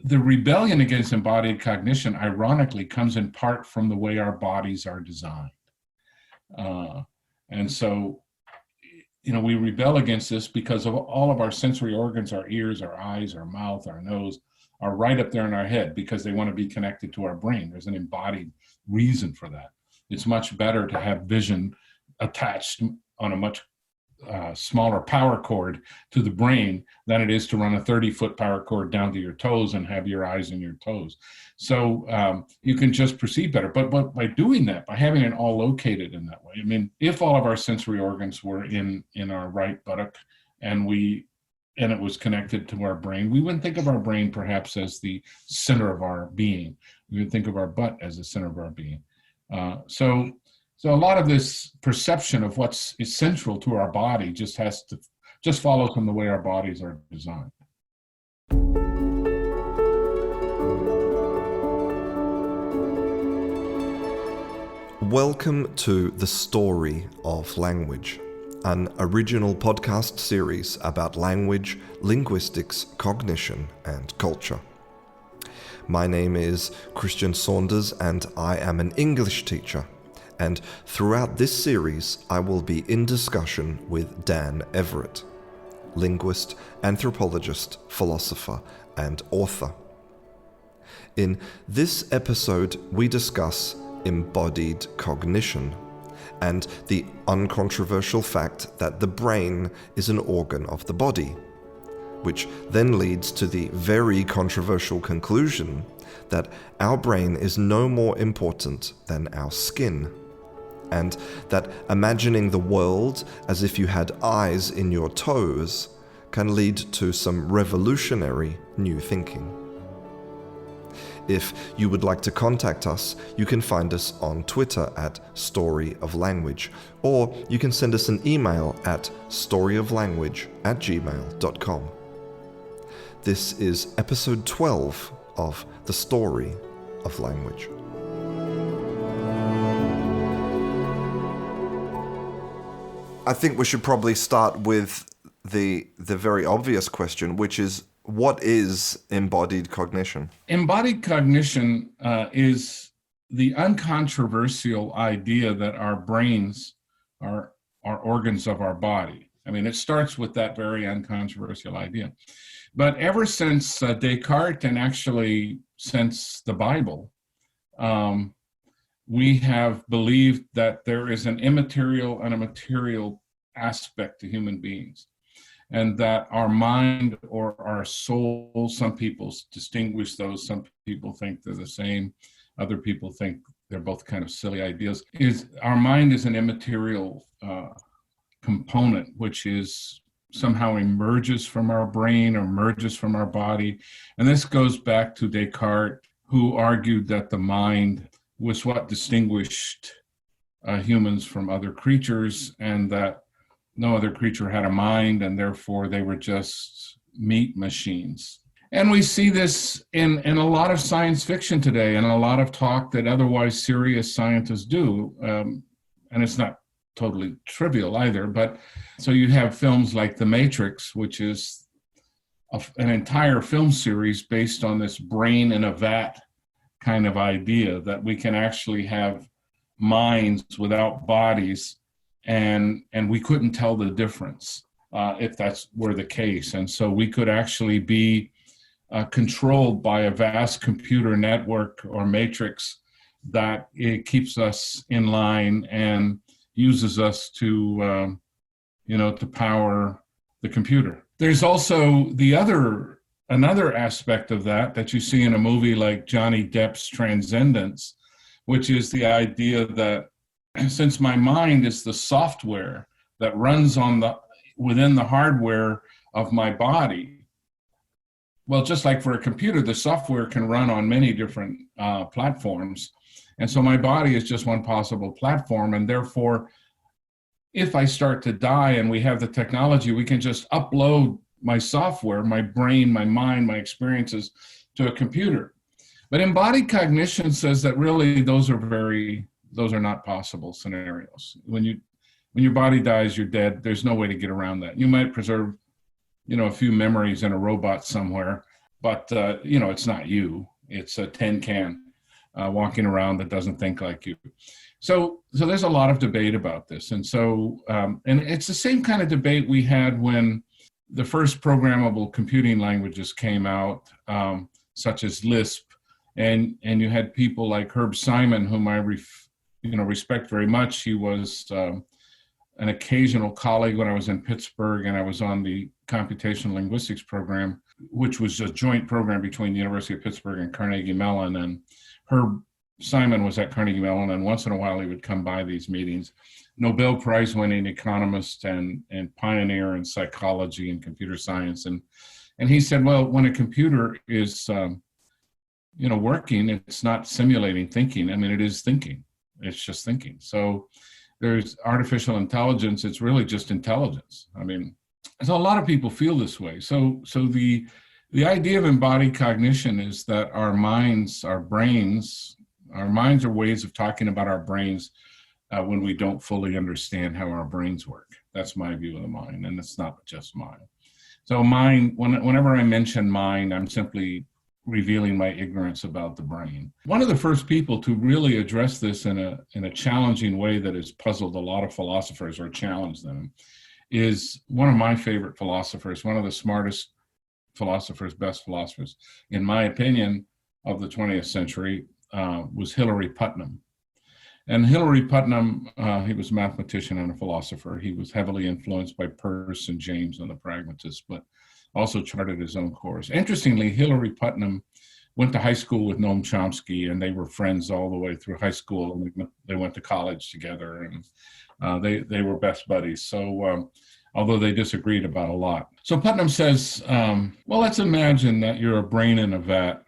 the rebellion against embodied cognition, ironically, comes in part from the way our bodies are designed. And so, we rebel against this because of all of our sensory organs, our ears, our eyes, our mouth, our nose, are right up there in our head because they want to be connected to our brain. There's an embodied reason for that. It's much better to have vision attached on a much smaller power cord to the brain than it is to run a 30-foot power cord down to your toes and have your eyes in your toes. So you can just perceive better. But by doing that, by having it all located in that way, if all of our sensory organs were in our right buttock and it was connected to our brain, we wouldn't think of our brain perhaps as the center of our being. We would think of our butt as the center of our being. So a lot of this perception of what's essential to our body just follows from the way our bodies are designed. Welcome to The Story of Language, an original podcast series about language, linguistics, cognition, and culture. My name is Christian Saunders and I am an English teacher. And throughout this series, I will be in discussion with Dan Everett, linguist, anthropologist, philosopher, and author. In this episode, we discuss embodied cognition and the uncontroversial fact that the brain is an organ of the body, which then leads to the very controversial conclusion that our brain is no more important than our skin, and that imagining the world as if you had eyes in your toes can lead to some revolutionary new thinking. If you would like to contact us, you can find us on Twitter at Story of Language, or you can send us an email at storyoflanguage@gmail.com. This is episode 12 of The Story of Language. I think we should probably start with the very obvious question, which is, what is embodied cognition? Embodied cognition is the uncontroversial idea that our brains are organs of our body. It starts with that very uncontroversial idea. But ever since Descartes, and actually since the Bible, we have believed that there is an immaterial and a material aspect to human beings, and that our mind or our soul, some people distinguish those, some people think they're the same, other people think they're both kind of silly ideas, is our mind is an immaterial component, which is somehow emerges from our brain or emerges from our body. And this goes back to Descartes, who argued that the mind was what distinguished humans from other creatures, and that no other creature had a mind, and therefore they were just meat machines. And we see this in a lot of science fiction today, and a lot of talk that otherwise serious scientists do. And it's not totally trivial either, but so you have films like The Matrix, which is an entire film series based on this brain in a vat kind of idea, that we can actually have minds without bodies, and we couldn't tell the difference if that were the case. And so we could actually be controlled by a vast computer network or matrix that it keeps us in line and uses us to power the computer. There's also another aspect of that you see in a movie like Johnny Depp's Transcendence, which is the idea that since my mind is the software that runs within the hardware of my body, well, just like for a computer, the software can run on many different platforms. And so my body is just one possible platform. And therefore, if I start to die and we have the technology, we can just upload my software, my brain, my mind, my experiences to a computer. But embodied cognition says that really those are not possible scenarios. When your body dies, you're dead. There's no way to get around that. You might preserve, a few memories in a robot somewhere, but it's not you. It's a tin can walking around that doesn't think like you. So there's a lot of debate about this. And so, and it's the same kind of debate we had when the first programmable computing languages came out, such as Lisp. And you had people like Herb Simon, whom I respect very much. He was an occasional colleague when I was in Pittsburgh, and I was on the computational linguistics program, which was a joint program between the University of Pittsburgh and Carnegie Mellon. And Herb Simon was at Carnegie Mellon, and once in a while he would come by these meetings. Nobel Prize winning economist and pioneer in psychology and computer science. And he said, well, when a computer is working, it's not simulating thinking. I mean, it is thinking. It's just thinking. So there's artificial intelligence. It's really just intelligence. I mean, so a lot of people feel this way. So the idea of embodied cognition is that our minds, our brains are ways of talking about our brains when we don't fully understand how our brains work. That's my view of the mind, and it's not just mine. So mind, whenever I mention mind, I'm simply revealing my ignorance about the brain. One of the first people to really address this in a challenging way that has puzzled a lot of philosophers or challenged them is one of my favorite philosophers, one of the smartest philosophers, best philosophers, in my opinion, of the 20th century, was Hilary Putnam. And Hilary Putnam, he was a mathematician and a philosopher. He was heavily influenced by Peirce and James and the pragmatists, but also charted his own course. Interestingly, Hilary Putnam went to high school with Noam Chomsky, and they were friends all the way through high school. And they went to college together, and they were best buddies. So although they disagreed about a lot. So Putnam says, well, let's imagine that you're a brain in a vat,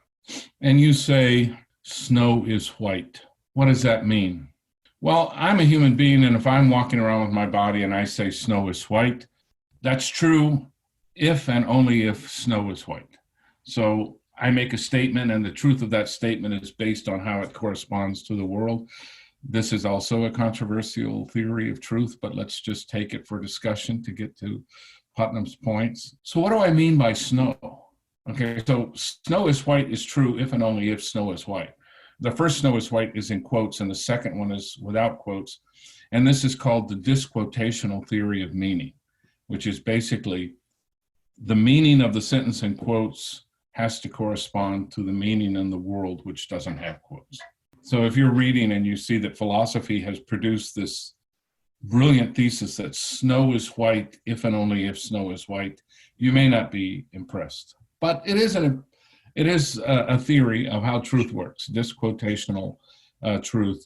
and you say, snow is white. What does that mean? Well, I'm a human being, and if I'm walking around with my body and I say snow is white, that's true if and only if snow is white. So I make a statement, and the truth of that statement is based on how it corresponds to the world. This is also a controversial theory of truth, but let's just take it for discussion to get to Putnam's points. So what do I mean by snow? Okay, so snow is white is true if and only if snow is white. The first snow is white is in quotes, and the second one is without quotes. And this is called the disquotational theory of meaning, which is basically the meaning of the sentence in quotes has to correspond to the meaning in the world, which doesn't have quotes. So if you're reading and you see that philosophy has produced this brilliant thesis that snow is white if and only if snow is white, you may not be impressed. But it is a theory of how truth works, disquotational truth.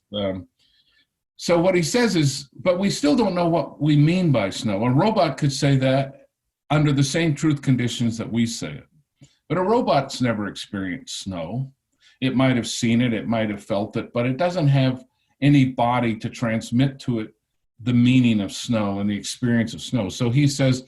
So what he says is, but we still don't know what we mean by snow. A robot could say that under the same truth conditions that we say it. But a robot's never experienced snow. It might have seen it, it might have felt it, but it doesn't have any body to transmit to it the meaning of snow and the experience of snow. So he says,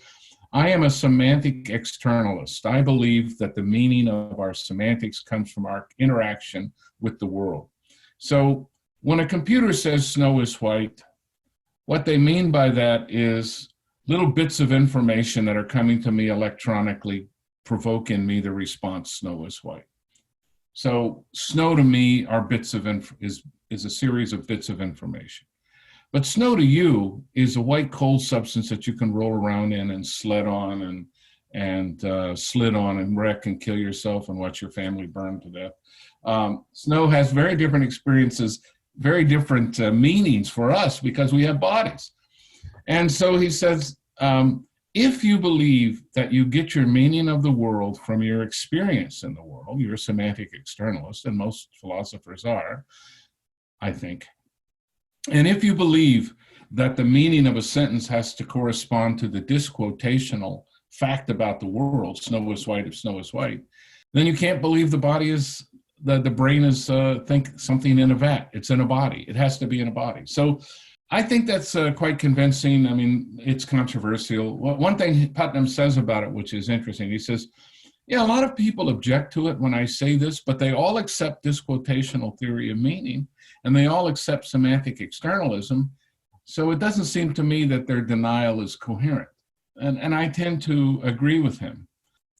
I am a semantic externalist. I believe that the meaning of our semantics comes from our interaction with the world. So when a computer says snow is white, what they mean by that is little bits of information that are coming to me electronically provoke in me the response, snow is white. So snow to me are bits of is a series of bits of information. But snow to you is a white cold substance that you can roll around in and sled on and slid on and wreck and kill yourself and watch your family burn to death. Snow has very different experiences, very different meanings for us because we have bodies. And so he says, if you believe that you get your meaning of the world from your experience in the world, you're a semantic externalist, and most philosophers are, I think. And if you believe that the meaning of a sentence has to correspond to the disquotational fact about the world, snow is white if snow is white, then you can't believe the body is, the brain is think something in a vat. It's in a body. It has to be in a body. So I think that's quite convincing. I mean, it's controversial. One thing Putnam says about it, which is interesting, he says, yeah, a lot of people object to it when I say this, but they all accept disquotational theory of meaning, and they all accept semantic externalism. So it doesn't seem to me that their denial is coherent. And I tend to agree with him.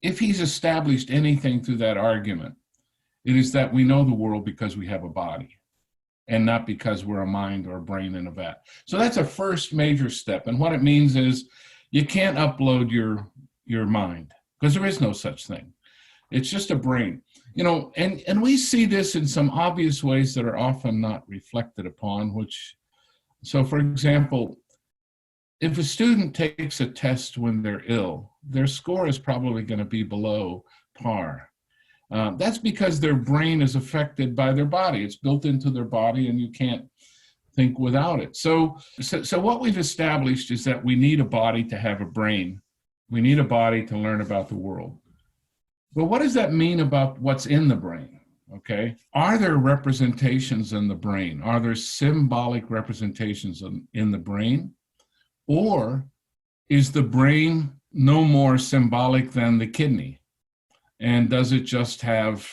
if he's established anything through that argument, it is that we know the world because we have a body and not because we're a mind or a brain in a vat. So that's a first major step. And what it means is you can't upload your mind because there is no such thing. It's just a brain. And we see this in some obvious ways that are often not reflected upon, so for example, if a student takes a test when they're ill, their score is probably going to be below par. That's because their brain is affected by their body. It's built into their body and you can't think without it. So what we've established is that we need a body to have a brain. We need a body to learn about the world. But what does that mean about what's in the brain? Okay. Are there representations in the brain? Are there symbolic representations in the brain? Or is the brain no more symbolic than the kidney? And does it just have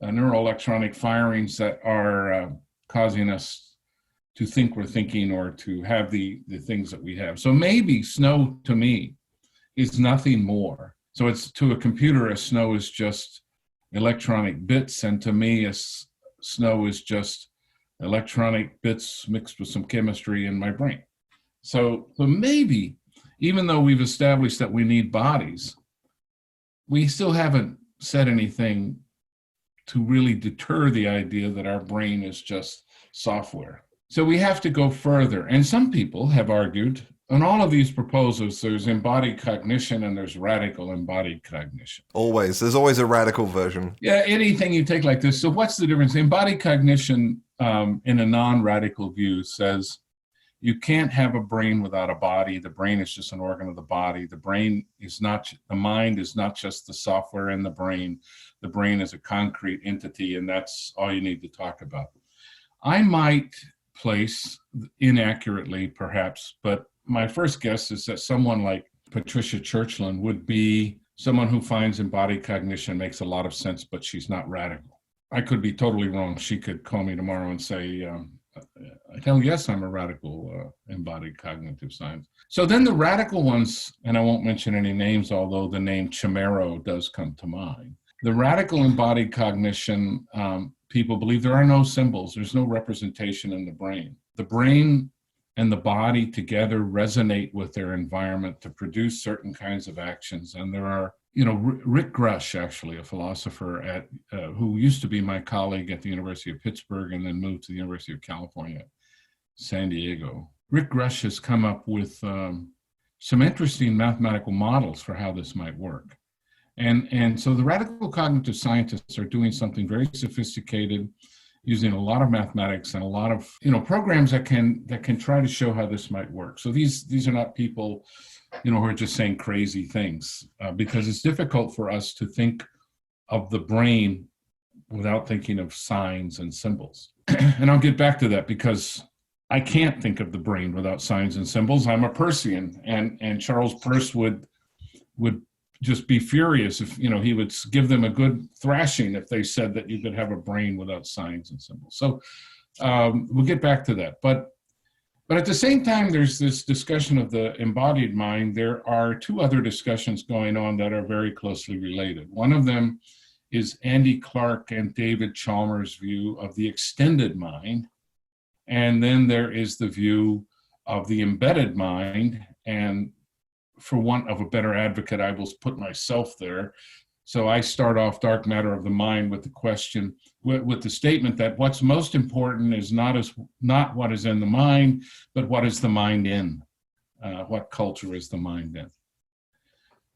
neuroelectronic firings that are causing us to think we're thinking or to have the things that we have? So maybe snow to me is nothing more. So it's to a computer, a snow is just electronic bits, and to me, snow is just electronic bits mixed with some chemistry in my brain. So maybe, even though we've established that we need bodies, we still haven't said anything to really deter the idea that our brain is just software. So we have to go further. And some people have argued, on all of these proposals, there's embodied cognition and there's radical embodied cognition. There's always a radical version. Yeah, anything you take like this. So what's the difference? Embodied cognition, in a non-radical view, says you can't have a brain without a body. The brain is just an organ of the body. The mind is not just the software in the brain. The brain is a concrete entity, and that's all you need to talk about. I might place, inaccurately perhaps, but my first guess is that someone like Patricia Churchland would be someone who finds embodied cognition makes a lot of sense, but she's not radical. I could be totally wrong. She could call me tomorrow and say, yes, I'm a radical embodied cognitive science. So then the radical ones, and I won't mention any names, although the name Chimero does come to mind. The radical embodied cognition, people believe there are no symbols. There's no representation in the brain. The brain and the body together resonate with their environment to produce certain kinds of actions. And there are, Rick Grush, actually, a philosopher who used to be my colleague at the University of Pittsburgh and then moved to the University of California, San Diego. Rick Grush has come up with some interesting mathematical models for how this might work. And so the radical cognitive scientists are doing something very sophisticated, using a lot of mathematics and a lot of programs that can try to show how this might work. So these are not people who are just saying crazy things, because it's difficult for us to think of the brain without thinking of signs and symbols. And I'll get back to that because I can't think of the brain without signs and symbols. I'm a Peircean, and Charles Peirce would just be furious if, he would give them a good thrashing if they said that you could have a brain without signs and symbols. So we'll get back to that. But at the same time, there's this discussion of the embodied mind. There are two other discussions going on that are very closely related. One of them is Andy Clark and David Chalmers' view of the extended mind. And then there is the view of the embedded mind. And for want of a better advocate, I will put myself there. So I start off Dark Matter of the Mind with the question, with the statement that what's most important is not what is in the mind, but what is the mind in? What culture is the mind in?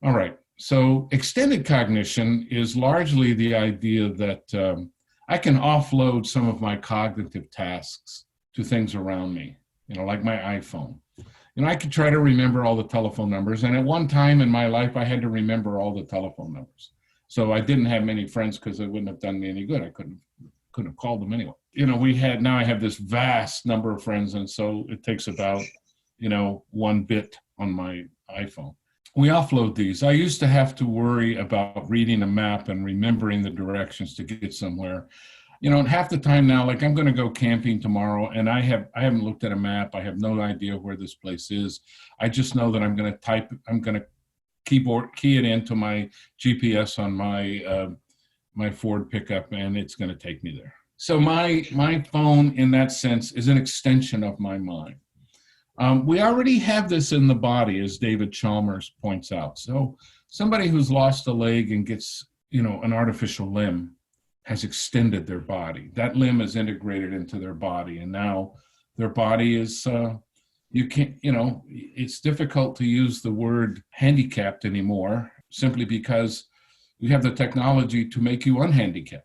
All right, so extended cognition is largely the idea that I can offload some of my cognitive tasks to things around me, like my iPhone. I could try to remember all the telephone numbers. And at one time in my life, I had to remember all the telephone numbers. So I didn't have many friends because it wouldn't have done me any good. I couldn't have called them anyway. Now I have this vast number of friends. And so it takes about, 1 bit on my iPhone. We offload these. I used to have to worry about reading a map and remembering the directions to get somewhere. And half the time now, like I'm going to go camping tomorrow and I haven't looked at a map. I have no idea where this place is. I just know that I'm going to key it into my GPS on my Ford pickup, and it's going to take me there. So my phone, in that sense, is an extension of my mind. We already have this in the body, as David Chalmers points out. So somebody who's lost a leg and gets, an artificial limb has extended their body. That limb is integrated into their body, and now their body is, it's difficult to use the word handicapped anymore, simply because we have the technology to make you unhandicapped.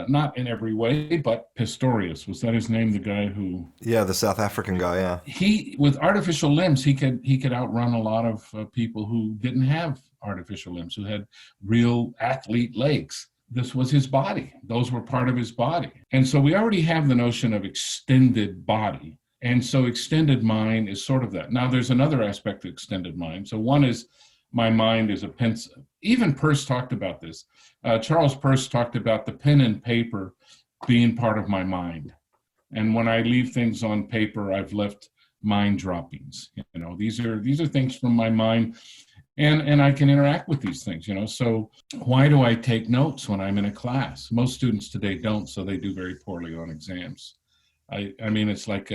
Not in every way, but Pistorius, was that his name? The guy who... Yeah, the South African guy, yeah. He, with artificial limbs, he could outrun a lot of people who didn't have artificial limbs, who had real athlete legs. This was his body. Those were part of his body. And so we already have the notion of extended body. And so extended mind is sort of that. Now, there's another aspect of extended mind. So one is my mind is a pencil. Even Peirce talked about this. Charles Peirce talked about the pen and paper being part of my mind. And when I leave things on paper, I've left mind droppings. These are things from my mind, and I can interact with these things. So why do I take notes when I'm in a class? Most students today don't, so they do very poorly on exams. I mean, it's like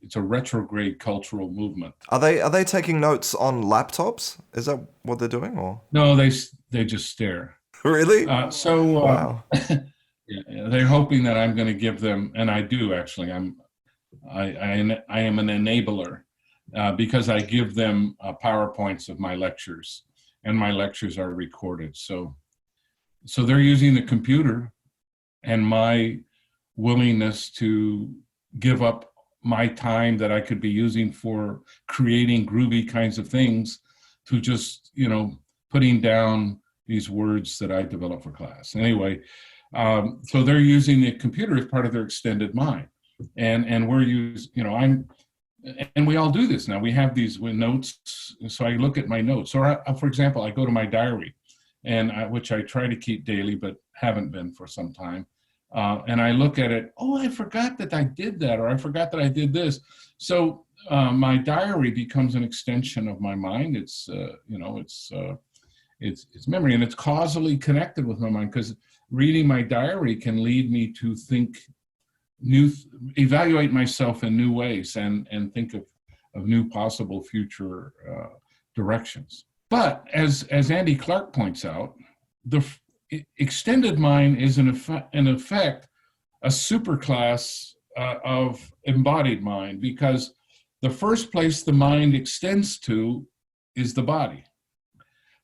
it's a retrograde cultural movement. Are they taking notes on laptops? Is that what they're doing, or? No, they just stare. Really? Wow. Yeah, they're hoping that I'm going to give them, and I do actually. I am an enabler because I give them PowerPoints of my lectures, and my lectures are recorded. So they're using the computer, and my willingness to give up my time that I could be using for creating groovy kinds of things to just, putting down these words that I develop for class. Anyway, so they're using the computer as part of their extended mind. And we're and we all do this now. We have these notes. So I look at my notes. Or for example, I go to my diary, which I try to keep daily, but haven't been for some time. And I look at it, I forgot that I did that, or I forgot that I did this. So my diary becomes an extension of my mind. It's memory, and it's causally connected with my mind, because reading my diary can lead me to think evaluate myself in new ways, and think of new possible future directions. But as Andy Clark points out, the extended mind is in effect a superclass of embodied mind, because the first place the mind extends to is the body.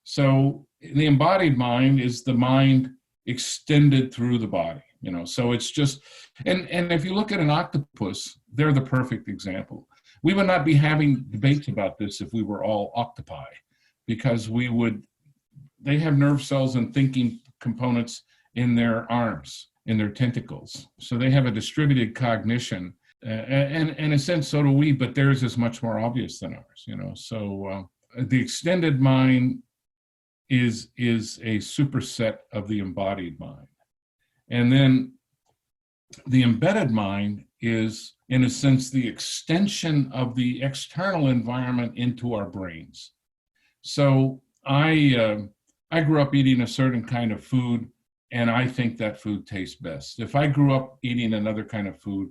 So the embodied mind is the mind extended through the body. So it's just, and if you look at an octopus, they're the perfect example. We would not be having debates about this if we were all octopi, because they have nerve cells and thinking components in their arms, in their tentacles. So they have a distributed cognition, and in a sense, so do we, but theirs is much more obvious than ours, So the extended mind is a superset of the embodied mind. And then the embedded mind is, in a sense, the extension of the external environment into our brains. So I grew up eating a certain kind of food, and I think that food tastes best. If I grew up eating another kind of food,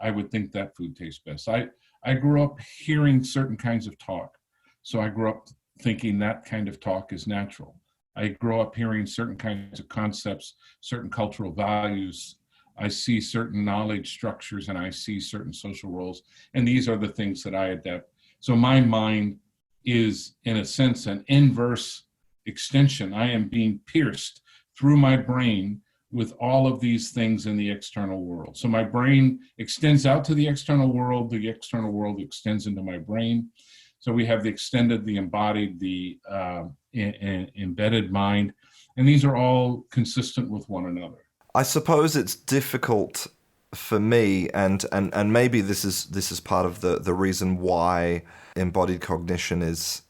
I would think that food tastes best. I grew up hearing certain kinds of talk, so I grew up thinking that kind of talk is natural. I grew up hearing certain kinds of concepts, certain cultural values. I see certain knowledge structures, and I see certain social roles, and these are the things that I adapt. So my mind is, in a sense, an inverse extension. I am being pierced through my brain with all of these things in the external world. So my brain extends out to the external world extends into my brain. So we have the extended, the embodied, the embedded mind, and these are all consistent with one another. I suppose it's difficult for me, and maybe this is part of the reason why embodied cognition is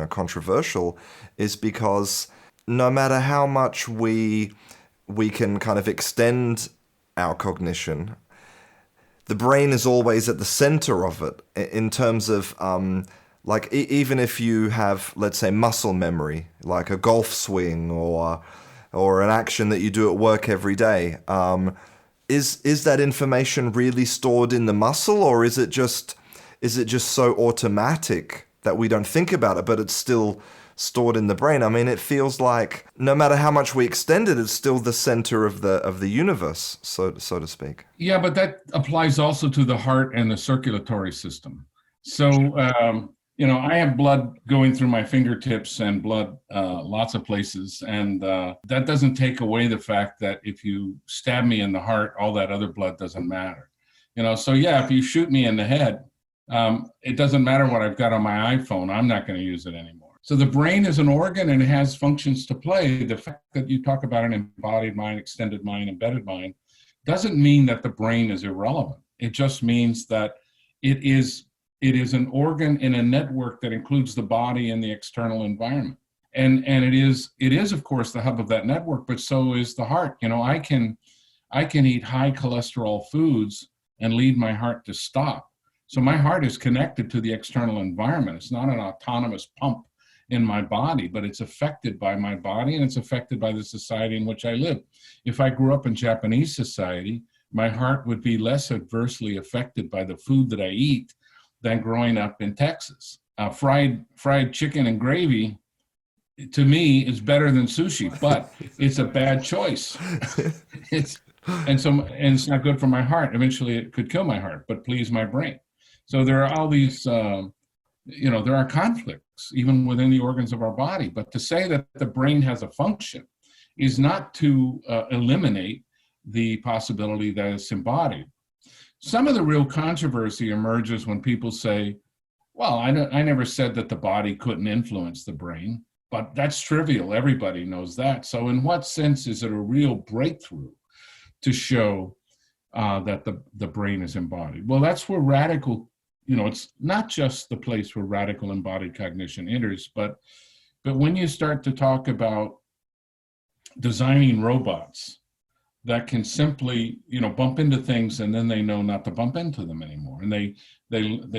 controversial, is because no matter how much we can kind of extend our cognition, the brain is always at the center of it in terms of Like even if you have, let's say, muscle memory, like a golf swing or an action that you do at work every day, is that information really stored in the muscle, or is it just so automatic that we don't think about it, but it's still stored in the brain? I mean, it feels like no matter how much we extend it, it's still the center of the universe, so to speak. Yeah, but that applies also to the heart and the circulatory system. So, I have blood going through my fingertips and blood lots of places. And that doesn't take away the fact that if you stab me in the heart, all that other blood doesn't matter. So yeah, if you shoot me in the head, it doesn't matter what I've got on my iPhone. I'm not going to use it anymore. So the brain is an organ and it has functions to play. The fact that you talk about an embodied mind, extended mind, embedded mind, doesn't mean that the brain is irrelevant. It just means that it is an organ in a network that includes the body and the external environment. And it is of course the hub of that network, but so is the heart. I can eat high cholesterol foods and lead my heart to stop. So my heart is connected to the external environment. It's not an autonomous pump in my body, but it's affected by my body and it's affected by the society in which I live. If I grew up in Japanese society, my heart would be less adversely affected by the food that I eat than growing up in Texas. Fried chicken and gravy, to me, is better than sushi, but it's a bad choice. And it's not good for my heart. Eventually, it could kill my heart, but please my brain. So there are all these, there are conflicts even within the organs of our body. But to say that the brain has a function is not to eliminate the possibility that it's embodied. Some of the real controversy emerges when people say, well, I never said that the body couldn't influence the brain, but that's trivial. Everybody knows that. So in what sense is it a real breakthrough to show that the brain is embodied? Well, that's where radical, it's not just the place where radical embodied cognition enters, but when you start to talk about designing robots that can simply, bump into things and then they know not to bump into them anymore. And they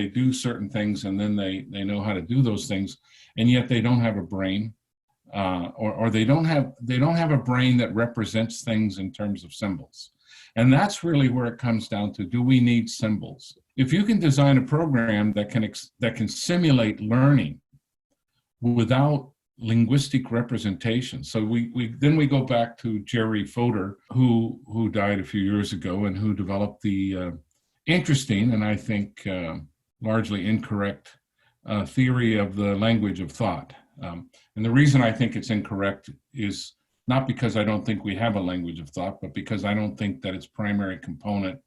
do certain things and then they know how to do those things, and yet they don't have a brain, or they don't have a brain that represents things in terms of symbols. And that's really where it comes down to, do we need symbols? If you can design a program that can simulate learning without linguistic representation. So we go back to Jerry Fodor, who died a few years ago and who developed the interesting and I think largely incorrect theory of the language of thought. And the reason I think it's incorrect is not because I don't think we have a language of thought, but because I don't think that its primary component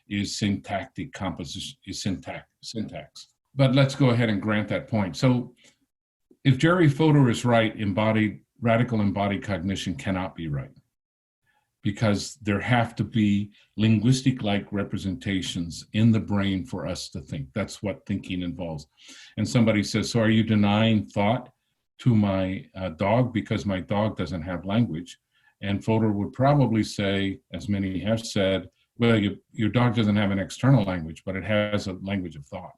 is syntactic composition, is syntax. But let's go ahead and grant that point. So if Jerry Fodor is right, radical embodied cognition cannot be right, because there have to be linguistic-like representations in the brain for us to think. That's what thinking involves. And somebody says, so are you denying thought to my dog because my dog doesn't have language? And Fodor would probably say, as many have said, well, your dog doesn't have an external language, but it has a language of thought.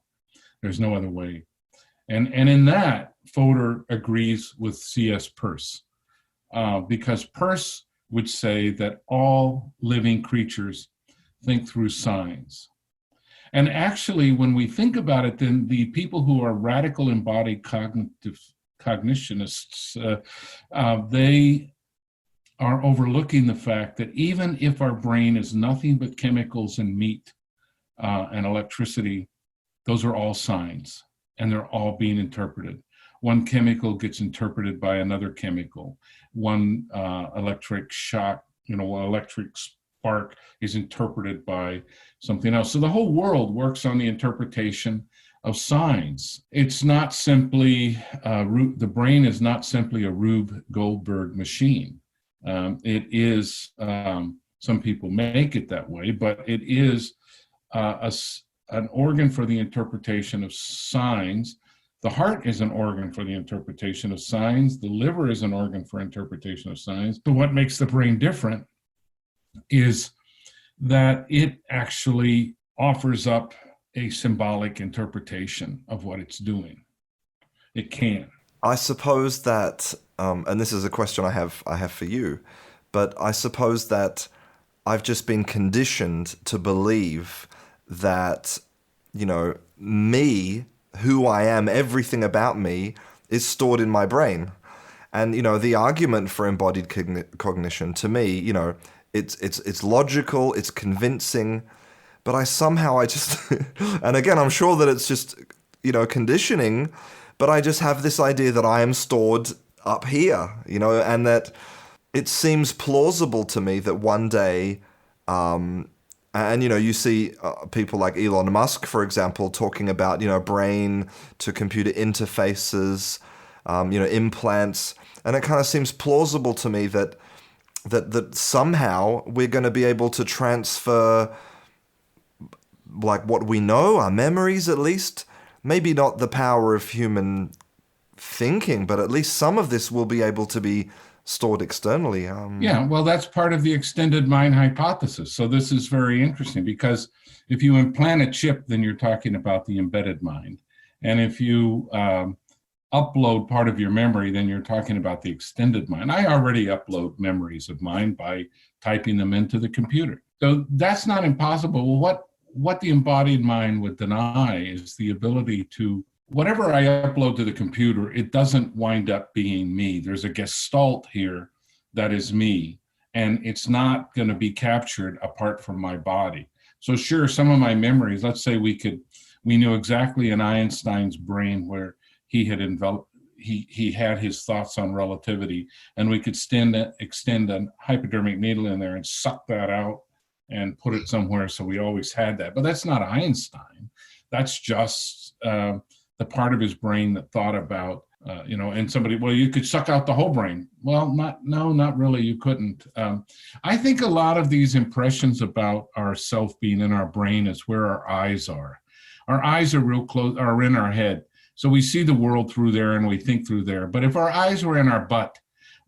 There's no other way. And in that, Fodor agrees with C.S. Peirce, because Peirce would say that all living creatures think through signs. And actually, when we think about it, then the people who are radical embodied cognitionists, they are overlooking the fact that even if our brain is nothing but chemicals and meat and electricity, those are all signs. And they're all being interpreted. One chemical gets interpreted by another chemical. One electric shock, electric spark is interpreted by something else. So the whole world works on the interpretation of signs. It's not simply, the brain is not simply a Rube Goldberg machine. It is, some people make it that way, but it is an organ for the interpretation of signs. The heart is an organ for the interpretation of signs. The liver is an organ for interpretation of signs. But what makes the brain different is that it actually offers up a symbolic interpretation of what it's doing. It can. I suppose that, and this is a question I have for you, but I suppose that I've just been conditioned to believe that, me, who I am, everything about me is stored in my brain. And, the argument for embodied cognition to me, it's logical, it's convincing, but I just, and again, I'm sure that it's just, conditioning, but I just have this idea that I am stored up here, and that it seems plausible to me that one day, and you see people like Elon Musk, for example, talking about brain to computer interfaces, implants, and it kind of seems plausible to me that somehow we're going to be able to transfer like what we know, our memories at least, maybe not the power of human thinking, but at least some of this will be able to be stored externally. Yeah, well, that's part of the extended mind hypothesis. So this is very interesting because if you implant a chip, then you're talking about the embedded mind. And if you upload part of your memory, then you're talking about the extended mind. I already upload memories of mine by typing them into the computer. So that's not impossible. Well, what the embodied mind would deny is the ability to, whatever I upload to the computer, it doesn't wind up being me. There's a gestalt here that is me, and it's not going to be captured apart from my body. So sure, some of my memories, let's say we knew exactly in Einstein's brain where he had enveloped, he had his thoughts on relativity, and we could extend a hypodermic needle in there and suck that out and put it somewhere so we always had that. But that's not Einstein. That's just the part of his brain that thought about, and somebody, well, you could suck out the whole brain. Well, not really, you couldn't. I think a lot of these impressions about ourself being in our brain is where our eyes are. Our eyes are real close, are in our head. So we see the world through there and we think through there. But if our eyes were in our butt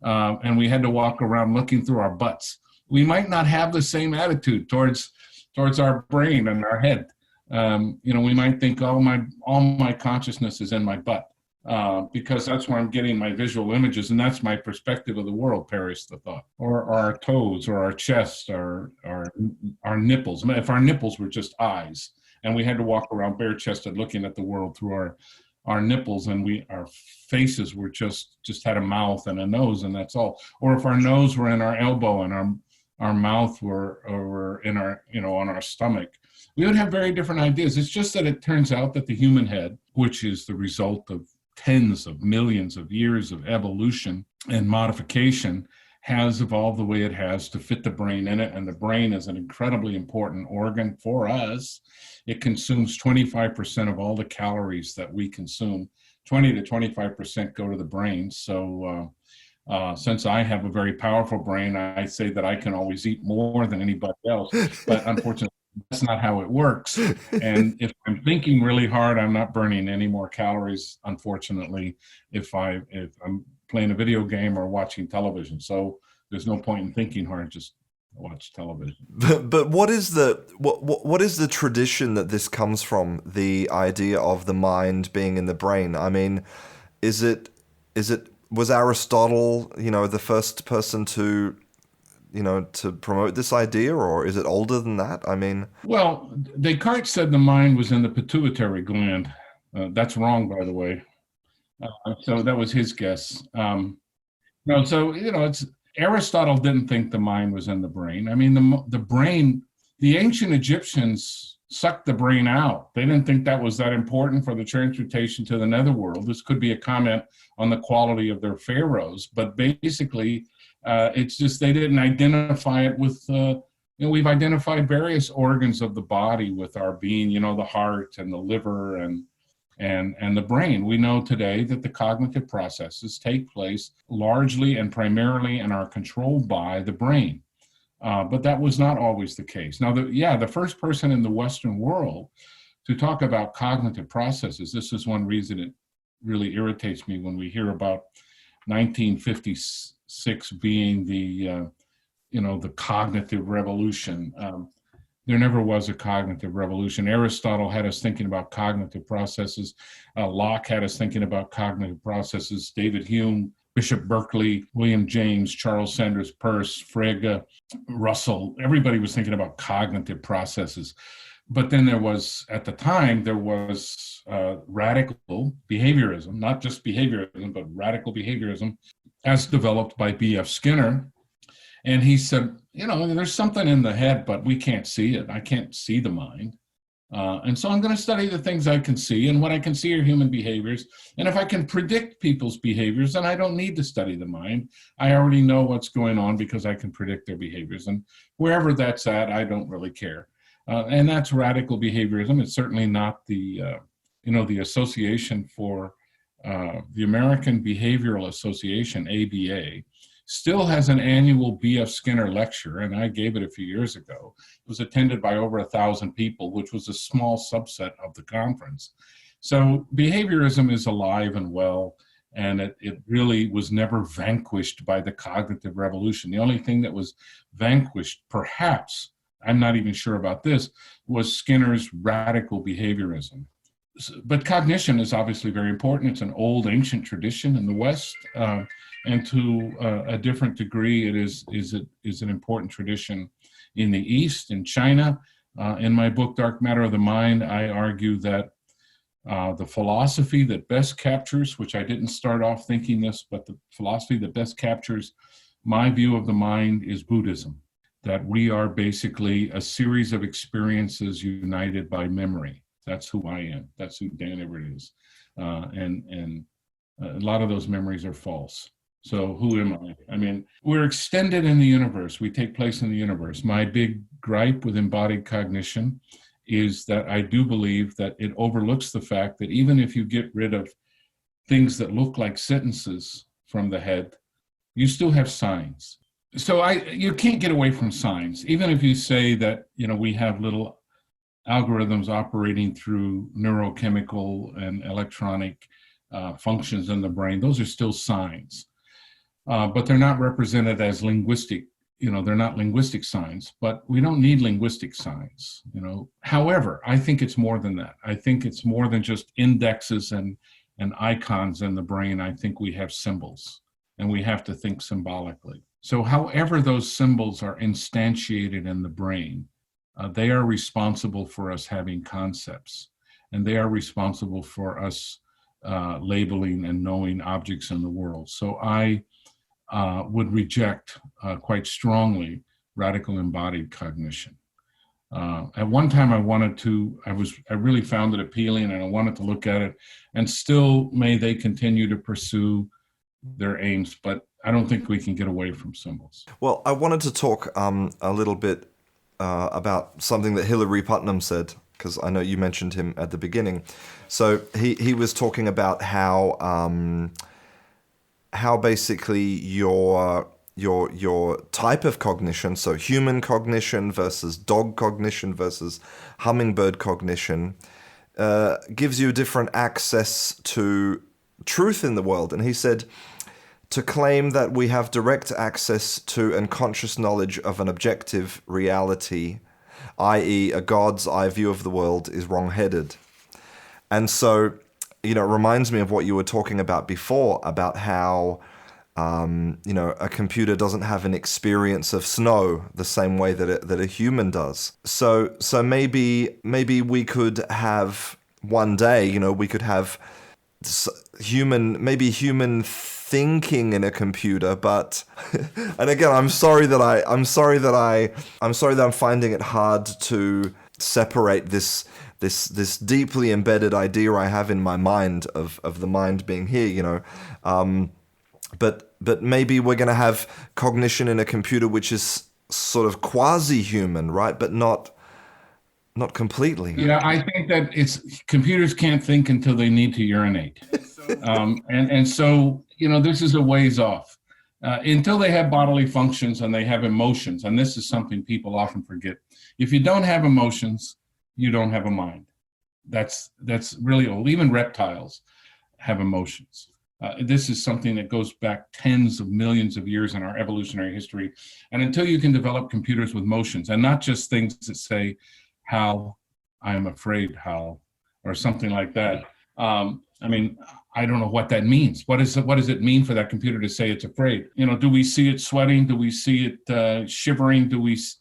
and we had to walk around looking through our butts, we might not have the same attitude towards our brain and our head. We might think, all my consciousness is in my butt because that's where I'm getting my visual images, and that's my perspective of the world, perished the thought. Or our toes, or our chest, or our nipples. If our nipples were just eyes, and we had to walk around bare-chested looking at the world through our nipples, and our faces were just had a mouth and a nose, and that's all. Or if our nose were in our elbow and our mouth were in our, on our stomach, we would have very different ideas. It's just that it turns out that the human head, which is the result of tens of millions of years of evolution and modification, has evolved the way it has to fit the brain in it. And the brain is an incredibly important organ for us. It consumes 25% of all the calories that we consume. 20 to 25% go to the brain. So since I have a very powerful brain, I say that I can always eat more than anybody else. But unfortunately, that's not how it works. And if I'm thinking really hard, I'm not burning any more calories, unfortunately, if I'm playing a video game or watching television. So there's no point in thinking hard, just watch television. But what is the tradition that this comes from, the idea of the mind being in the brain? I mean, was Aristotle, the first person to promote this idea, or is it older than that? I mean, well, Descartes said the mind was in the pituitary gland. That's wrong, by the way. So that was his guess. It's Aristotle didn't think the mind was in the brain. I mean, the brain, the ancient Egyptians sucked the brain out. They didn't think that was that important for the transportation to the netherworld. This could be a comment on the quality of their pharaohs, but basically, it's just they didn't identify it with, we've identified various organs of the body with our being, the heart and the liver and the brain. We know today that the cognitive processes take place largely and primarily and are controlled by the brain. But that was not always the case. Now, the first person in the Western world to talk about cognitive processes, this is one reason it really irritates me when we hear about 1956 being the cognitive revolution. There never was a cognitive revolution. Aristotle had us thinking about cognitive processes. Locke had us thinking about cognitive processes. David Hume, Bishop Berkeley, William James, Charles Sanders Peirce, Frege, Russell, everybody was thinking about cognitive processes. But then at the time, there was radical behaviorism, not just behaviorism, but radical behaviorism, as developed by B.F. Skinner. And he said, there's something in the head, but we can't see it. I can't see the mind. And so I'm going to study the things I can see, and what I can see are human behaviors. And if I can predict people's behaviors, then I don't need to study the mind. I already know what's going on because I can predict their behaviors. And wherever that's at, I don't really care. And that's radical behaviorism. It's certainly not the Association for the American Behavioral Association, ABA, still has an annual B.F. Skinner lecture, and I gave it a few years ago. It was attended by over 1,000 people, which was a small subset of the conference. So behaviorism is alive and well, and it really was never vanquished by the cognitive revolution. The only thing that was vanquished, perhaps, I'm not even sure about this, was Skinner's radical behaviorism. But cognition is obviously very important. It's an old, ancient tradition in the West, and to a different degree, it is an important tradition in the East, in China. In my book, Dark Matter of the Mind, I argue that the philosophy that best captures, which I didn't start off thinking this, but the philosophy that best captures my view of the mind is Buddhism, that we are basically a series of experiences united by memory. That's who I am. That's who Dan Everett is. And a lot of those memories are false. So who am I? I mean, we're extended in the universe. We take place in the universe. My big gripe with embodied cognition is that I do believe that it overlooks the fact that even if you get rid of things that look like sentences from the head, you still have signs. So you can't get away from signs. Even if you say that, we have little algorithms operating through neurochemical and electronic functions in the brain, those are still signs. But they're not represented as linguistic, they're not linguistic signs, but we don't need linguistic signs, However, I think it's more than that. I think it's more than just indexes and icons in the brain. I think we have symbols, and we have to think symbolically. So however those symbols are instantiated in the brain, they are responsible for us having concepts, and they are responsible for us labeling and knowing objects in the world. So I would reject quite strongly radical embodied cognition. At one time I really found it appealing, and I wanted to look at it, and still may they continue to pursue their aims, but I don't think we can get away from symbols. Well, I wanted to talk a little bit about something that Hilary Putnam said, because I know you mentioned him at the beginning. So he was talking about how basically your type of cognition, so human cognition versus dog cognition versus hummingbird cognition, gives you different access to truth in the world. And he said, to claim that we have direct access to and conscious knowledge of an objective reality, i.e. a God's eye view of the world, is wrong-headed. And so, it reminds me of what you were talking about before, about how, a computer doesn't have an experience of snow the same way that a human does. So maybe we could have one day, we could have human thinking in a computer, but and again, I'm sorry that I'm finding it hard to separate this deeply embedded idea I have in my mind of the mind being here, but maybe we're going to have cognition in a computer which is sort of quasi-human, right? But not completely. Yeah, I think that computers can't think until they need to urinate. And so, this is a ways off. Until they have bodily functions and they have emotions, and this is something people often forget. If you don't have emotions, you don't have a mind. That's really old. Even reptiles have emotions. This is something that goes back tens of millions of years in our evolutionary history. And until you can develop computers with motions, and not just things that say, Hal, I'm afraid, Hal, or something like that. I mean, I don't know what that means. What does it mean for that computer to say it's afraid? Do we see it sweating? Do we see it shivering?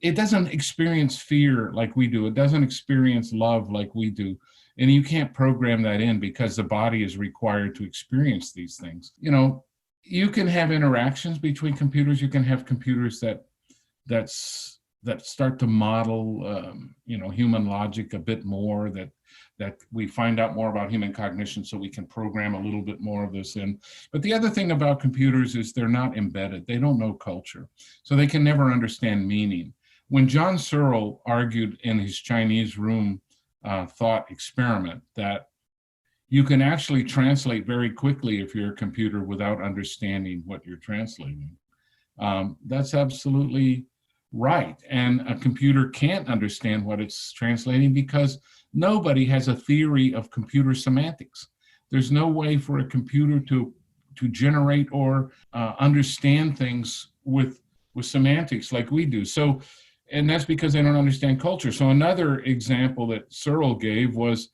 It doesn't experience fear like we do. It doesn't experience love like we do. And you can't program that in because the body is required to experience these things. You can have interactions between computers. You can have computers that start to model, human logic a bit more, that we find out more about human cognition so we can program a little bit more of this in. But the other thing about computers is they're not embedded. They don't know culture. So they can never understand meaning. When John Searle argued in his Chinese room thought experiment that you can actually translate very quickly if you're a computer without understanding what you're translating, that's absolutely right. And a computer can't understand what it's translating because nobody has a theory of computer semantics. There's no way for a computer to generate or understand things with semantics like we do. So, and that's because they don't understand culture. So another example that Searle gave was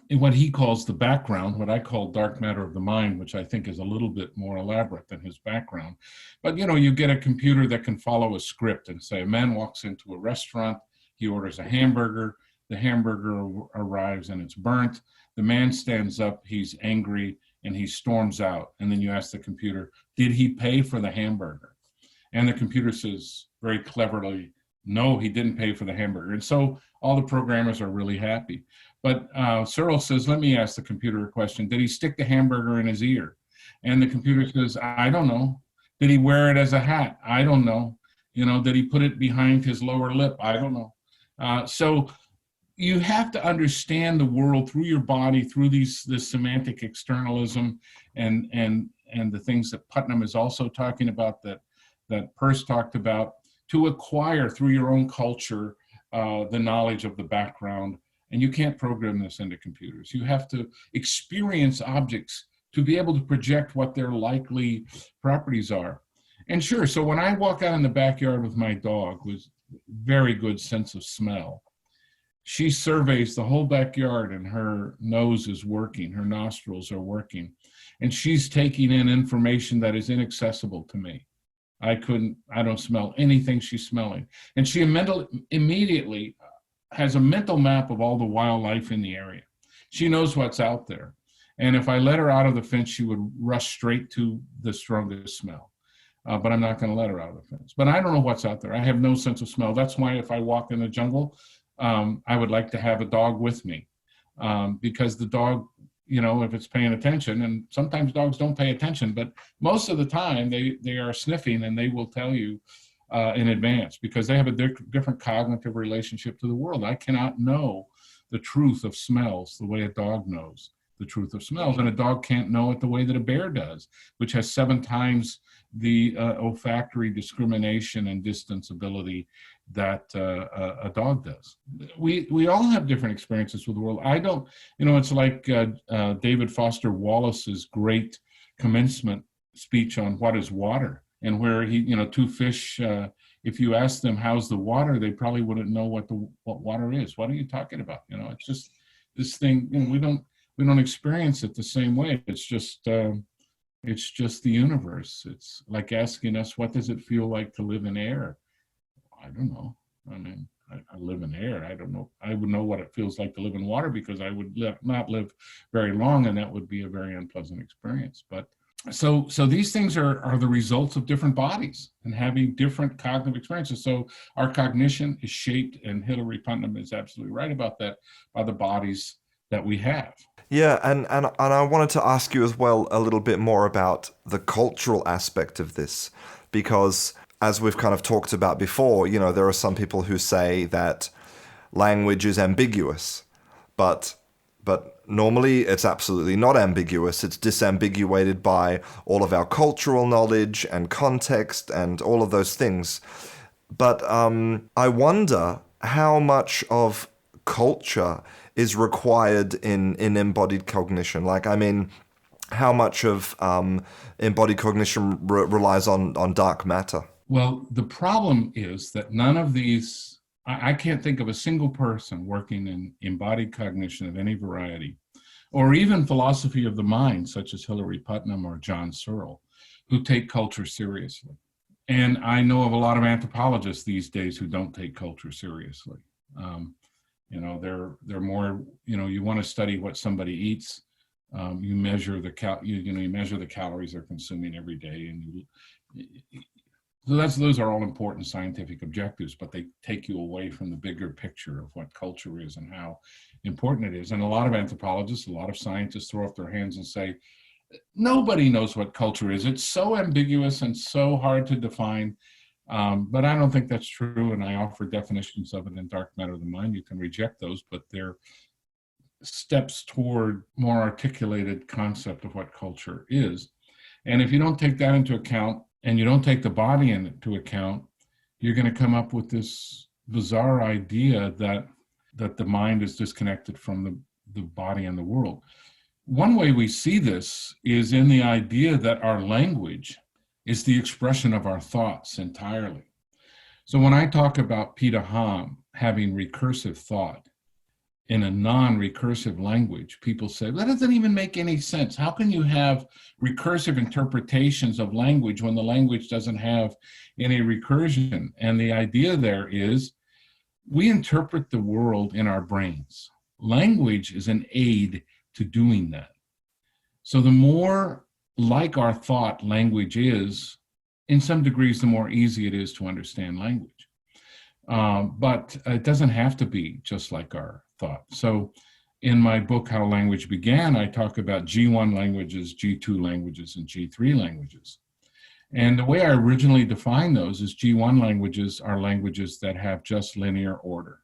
in what he calls the background, what I call dark matter of the mind, which I think is a little bit more elaborate than his background. But you get a computer that can follow a script and say a man walks into a restaurant, he orders a hamburger, the hamburger arrives and it's burnt. The man stands up, he's angry, and he storms out. And then you ask the computer, did he pay for the hamburger? And the computer says very cleverly, no, he didn't pay for the hamburger. And so all the programmers are really happy. But Searle says, let me ask the computer a question. Did he stick the hamburger in his ear? And the computer says, I don't know. Did he wear it as a hat? I don't know. Did he put it behind his lower lip? I don't know. So you have to understand the world through your body, through this semantic externalism and the things that Putnam is also talking about, that Peirce talked about, to acquire through your own culture the knowledge of the background. And you can't program this into computers. You have to experience objects to be able to project what their likely properties are. And sure, so when I walk out in the backyard with my dog, with very good sense of smell, she surveys the whole backyard and her nose is working, her nostrils are working, and she's taking in information that is inaccessible to me. I don't smell anything she's smelling. And she immediately has a mental map of all the wildlife in the area. She knows what's out there. And if I let her out of the fence, she would rush straight to the strongest smell. But I'm not going to let her out of the fence. But I don't know what's out there. I have no sense of smell. That's why if I walk in the jungle, I would like to have a dog with me. Because the dog, if it's paying attention, and sometimes dogs don't pay attention, but most of the time they are sniffing and they will tell you in advance because they have a different cognitive relationship to the world. I cannot know the truth of smells the way a dog knows the truth of smells, and a dog can't know it the way that a bear does, which has 7 times the olfactory discrimination and distance ability that a dog does. We all have different experiences with the world. I don't, it's like David Foster Wallace's great commencement speech on what is water, and where he, 2 fish, if you ask them how's the water, they probably wouldn't know what water is. What are you talking about? It's just this thing. We don't experience it the same way. It's just the universe. It's like asking us, what does it feel like to live in air? I don't know. I mean, I live in air. I don't know. I would know what it feels like to live in water because I would not live very long, and that would be a very unpleasant experience. But so these things are the results of different bodies and having different cognitive experiences. So our cognition is shaped, and Hilary Putnam is absolutely right about that, by the bodies that we have. Yeah, and I wanted to ask you as well a little bit more about the cultural aspect of this, because as we've kind of talked about before, there are some people who say that language is ambiguous, but normally it's absolutely not ambiguous. It's disambiguated by all of our cultural knowledge and context and all of those things. But I wonder how much of culture is required in embodied cognition. Like, I mean, how much of embodied cognition relies on dark matter? Well, the problem is that none of these, I can't think of a single person working in embodied cognition of any variety, or even philosophy of the mind, such as Hilary Putnam or John Searle, who take culture seriously. And I know of a lot of anthropologists these days who don't take culture seriously. They're more, you want to study what somebody eats. You measure you measure the calories they're consuming every day, and those are all important scientific objectives, but they take you away from the bigger picture of what culture is and how important it is. And a lot of anthropologists, a lot of scientists throw up their hands and say, nobody knows what culture is. It's so ambiguous and so hard to define. But I don't think that's true. And I offer definitions of it in Dark Matter of the Mind. You can reject those, but they're steps toward more articulated concept of what culture is. And if you don't take that into account, and you don't take the body into account, you're going to come up with this bizarre idea that the mind is disconnected from the body and the world. One way we see this is in the idea that our language is the expression of our thoughts entirely. So when I talk about Peter Ham having recursive thought in a non-recursive language, people say, that doesn't even make any sense. How can you have recursive interpretations of language when the language doesn't have any recursion? And the idea there is we interpret the world in our brains. Language is an aid to doing that. So the more like our thought language is, in some degrees, the more easy it is to understand language. But it doesn't have to be just like our thought. So in my book, How Language Began, I talk about G1 languages, G2 languages, and G3 languages. And the way I originally defined those is G1 languages are languages that have just linear order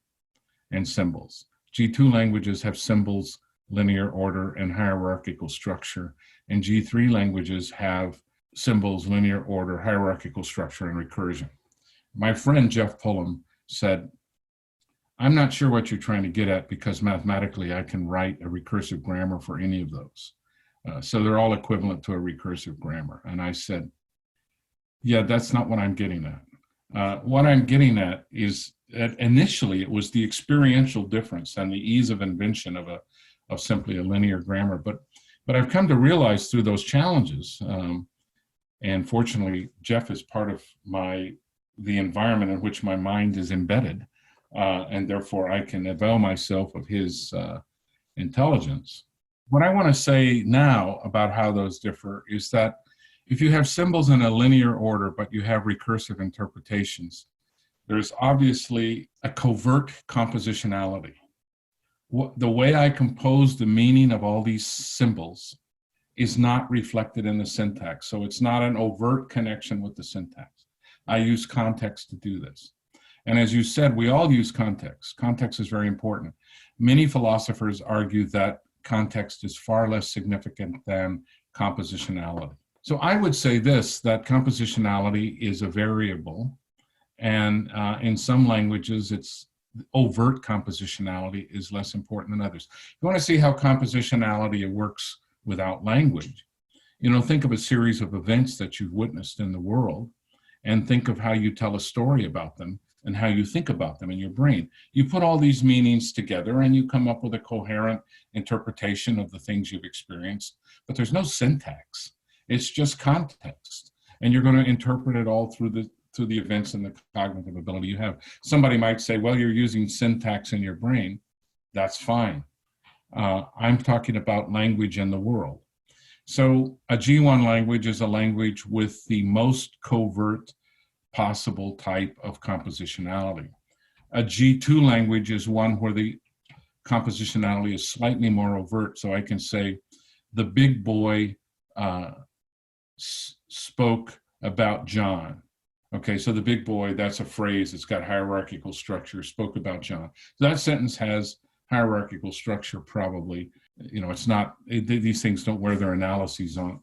and symbols. G2 languages have symbols, linear order, and hierarchical structure. And G3 languages have symbols, linear order, hierarchical structure, and recursion. My friend Jeff Pullum said, I'm not sure what you're trying to get at, because mathematically I can write a recursive grammar for any of those. So they're all equivalent to a recursive grammar. And I said, yeah, that's not what I'm getting at. What I'm getting at is that initially it was the experiential difference and the ease of invention of simply a linear grammar. But I've come to realize through those challenges, and fortunately Jeff is part of the environment in which my mind is embedded, and therefore I can avail myself of his intelligence. What I want to say now about how those differ is that if you have symbols in a linear order, but you have recursive interpretations, there's obviously a covert compositionality. The way I compose the meaning of all these symbols is not reflected in the syntax. So it's not an overt connection with the syntax. I use context to do this. And as you said, we all use context. Context is very important. Many philosophers argue that context is far less significant than compositionality. So I would say this, that compositionality is a variable, and in some languages, it's overt compositionality is less important than others. You want to see how compositionality works without language. Think of a series of events that you've witnessed in the world, and think of how you tell a story about them and how you think about them in your brain. You put all these meanings together and you come up with a coherent interpretation of the things you've experienced, but there's no syntax. It's just context. And you're going to interpret it all through the events and the cognitive ability you have. Somebody might say, well, you're using syntax in your brain. That's fine. I'm talking about language in the world. So a G1 language is a language with the most covert possible type of compositionality. A G2 language is one where the compositionality is slightly more overt. So I can say the big boy spoke about John. Okay, so the big boy, that's a phrase, it's got hierarchical structure, spoke about John. So that sentence has hierarchical structure probably. It's not, these things don't wear their analyses on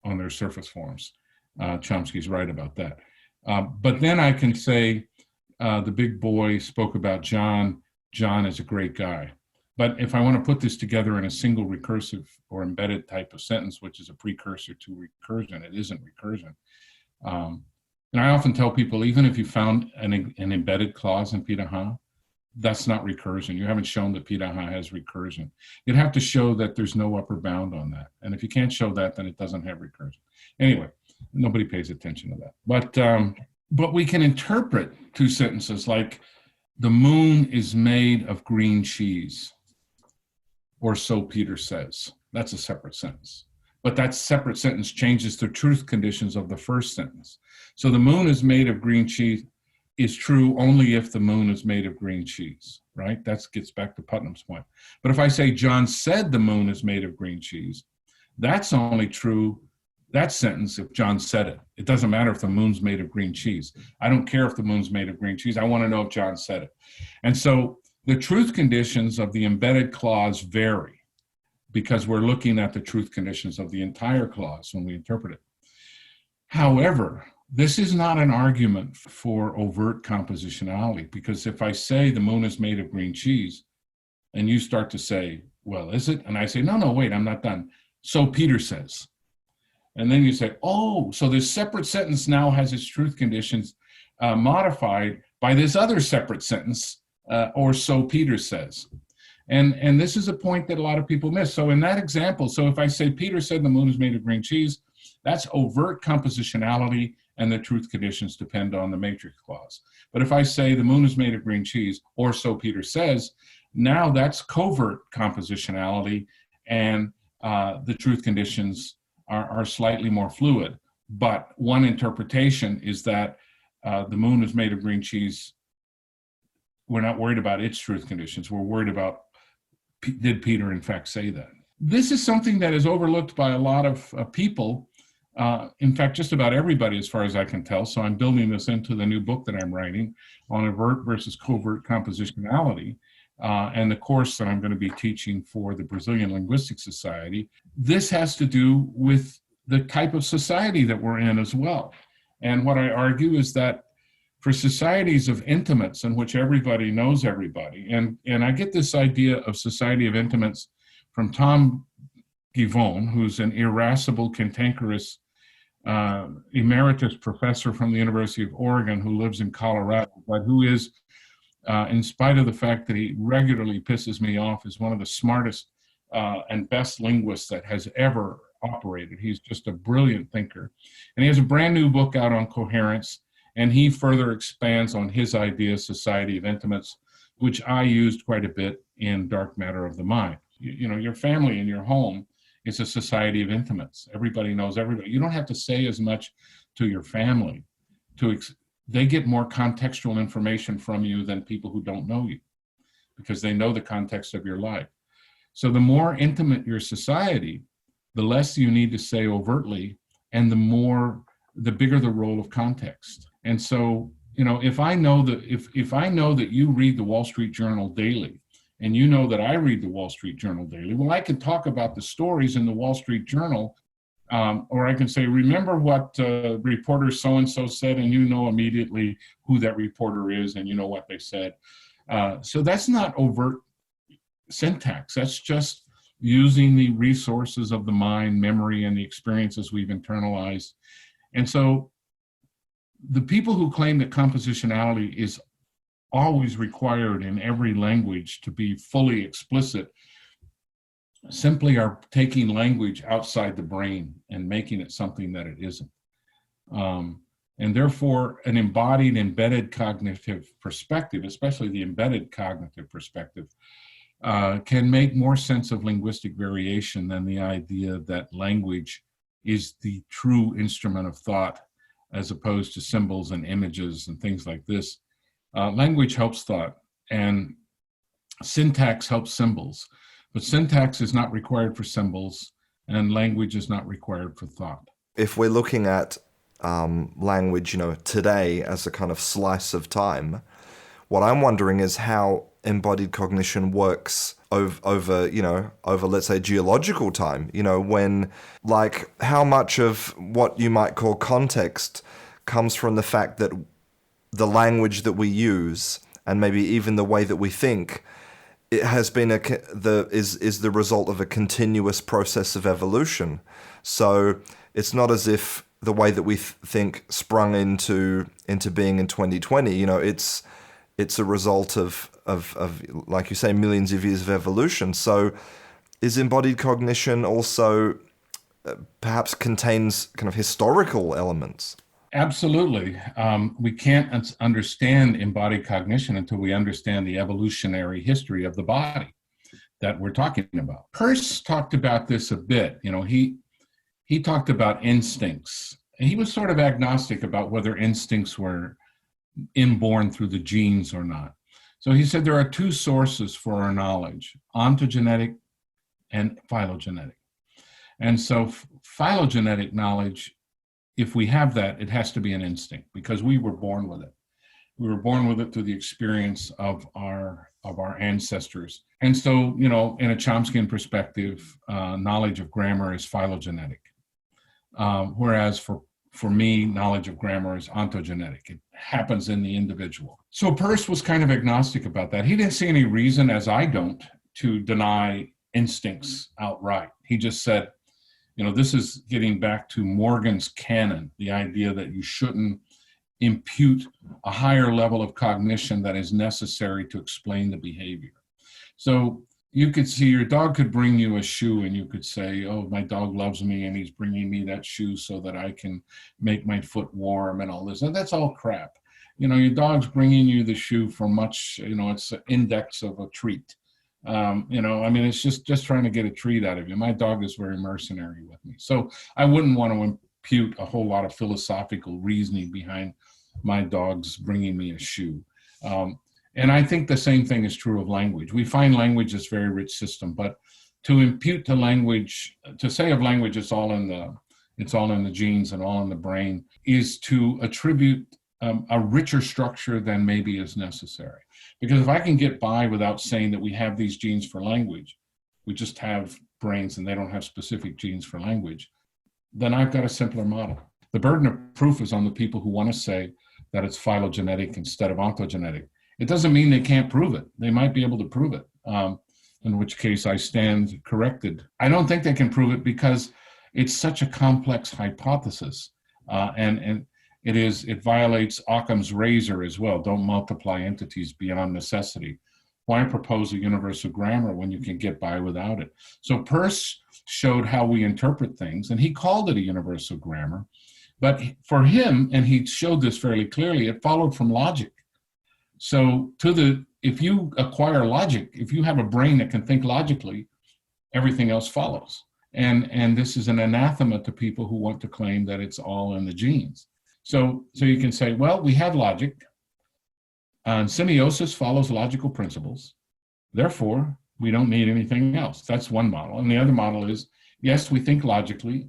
their surface forms. Chomsky's right about that. But then I can say the big boy spoke about John. John is a great guy. But if I want to put this together in a single recursive or embedded type of sentence, which is a precursor to recursion, it isn't recursion. And I often tell people, even if you found an embedded clause in Piraha, that's not recursion. You haven't shown that Piraha has recursion. You'd have to show that there's no upper bound on that. And if you can't show that, then it doesn't have recursion. Anyway, nobody pays attention to that. But we can interpret two sentences like, the moon is made of green cheese, or so Peter says. That's a separate sentence. But that separate sentence changes the truth conditions of the first sentence. So the moon is made of green cheese is true only if the moon is made of green cheese, right? That gets back to Putnam's point. But if I say John said the moon is made of green cheese, that's only true, that sentence, if John said it. It doesn't matter if the moon's made of green cheese. I don't care if the moon's made of green cheese. I want to know if John said it. And so the truth conditions of the embedded clause vary because we're looking at the truth conditions of the entire clause when we interpret it. However, this is not an argument for overt compositionality, because if I say the moon is made of green cheese, and you start to say, well, is it? And I say, no, wait, I'm not done. So Peter says. And then you say, oh, so this separate sentence now has its truth conditions modified by this other separate sentence, or so Peter says. And this is a point that a lot of people miss. So in that example, so if I say Peter said the moon is made of green cheese, that's overt compositionality, and the truth conditions depend on the matrix clause. But if I say the moon is made of green cheese, or so Peter says, now that's covert compositionality, and the truth conditions are slightly more fluid. But one interpretation is that the moon is made of green cheese. We're not worried about its truth conditions. We're worried about, did Peter in fact say that? This is something that is overlooked by a lot of people. In fact, just about everybody, as far as I can tell. So I'm building this into the new book that I'm writing on overt versus covert compositionality, and the course that I'm going to be teaching for the Brazilian Linguistics Society. This has to do with the type of society that we're in as well. And what I argue is that for societies of intimates in which everybody knows everybody, and I get this idea of society of intimates from Tom Givon, who's an irascible, cantankerous emeritus professor from the University of Oregon who lives in Colorado, but who is, in spite of the fact that he regularly pisses me off, is one of the smartest and best linguists that has ever operated. He's just a brilliant thinker. And he has a brand new book out on coherence, and he further expands on his idea, society of intimates, which I used quite a bit in Dark Matter of the Mind. You know, your family and your home is a society of intimates. Everybody knows everybody. You don't have to say as much to your family. They get more contextual information from you than people who don't know you, because they know the context of your life. So the more intimate your society, the less you need to say overtly, and the bigger the role of context. And so, you know, if I know that if I know that you read the Wall Street Journal daily, and you know that I read the Wall Street Journal daily, well, I can talk about the stories in the Wall Street Journal, or I can say, remember what reporter so-and-so said, and you know immediately who that reporter is, and you know what they said. So that's not overt syntax. That's just using the resources of the mind, memory, and the experiences we've internalized. And so the people who claim that compositionality is always required in every language to be fully explicit simply are taking language outside the brain and making it something that it isn't. And therefore, an embodied, embedded cognitive perspective, especially the embedded cognitive perspective, can make more sense of linguistic variation than the idea that language is the true instrument of thought, as opposed to symbols and images and things like this. Language helps thought, and syntax helps symbols, but syntax is not required for symbols, and language is not required for thought. If we're looking at language, you know, today as a kind of slice of time, what I'm wondering is how embodied cognition works over, let's say, geological time, when, like, how much of what you might call context comes from the fact that the language that we use, and maybe even the way that we think, it has been is the result of a continuous process of evolution. So it's not as if the way that we think sprung into being in 2020. You know, it's a result of like you say, millions of years of evolution. So is embodied cognition also perhaps contains kind of historical elements? Absolutely. We can't understand embodied cognition until we understand the evolutionary history of the body that we're talking about. Peirce talked about this a bit. You know, he talked about instincts. And he was sort of agnostic about whether instincts were inborn through the genes or not. So he said there are two sources for our knowledge, ontogenetic and phylogenetic. And so phylogenetic knowledge, if we have that, it has to be an instinct because we were born with it. We were born with it through the experience of our ancestors. And so, you know, in a Chomskyan perspective, knowledge of grammar is phylogenetic. Whereas for me, knowledge of grammar is ontogenetic. It happens in the individual. So Peirce was kind of agnostic about that. He didn't see any reason, as I don't, to deny instincts outright. He just said, you know, this is getting back to Morgan's canon, the idea that you shouldn't impute a higher level of cognition that is necessary to explain the behavior. So you could see your dog could bring you a shoe and you could say, oh, my dog loves me and he's bringing me that shoe so that I can make my foot warm and all this. And that's all crap. You know, your dog's bringing you the shoe for much, you know, it's an index of a treat. You know, I mean, it's just trying to get a treat out of you. My dog is very mercenary with me. So I wouldn't want to impute a whole lot of philosophical reasoning behind my dog's bringing me a shoe. And I think the same thing is true of language. We find language is a very rich system, but to impute to language, to say of language it's all in the genes and all in the brain, is to attribute a richer structure than maybe is necessary. Because if I can get by without saying that we have these genes for language, we just have brains and they don't have specific genes for language, then I've got a simpler model. The burden of proof is on the people who want to say that it's phylogenetic instead of ontogenetic. It doesn't mean they can't prove it. They might be able to prove it, in which case I stand corrected. I don't think they can prove it because it's such a complex hypothesis, and it violates Occam's razor as well. Don't multiply entities beyond necessity. Why propose a universal grammar when you can get by without it? So Peirce showed how we interpret things, and he called it a universal grammar. But for him, and he showed this fairly clearly, it followed from logic. So if you acquire logic, if you have a brain that can think logically, everything else follows. And this is an anathema to people who want to claim that it's all in the genes. So you can say, well, we have logic. Semiosis follows logical principles. Therefore, we don't need anything else. That's one model. And the other model is, yes, we think logically,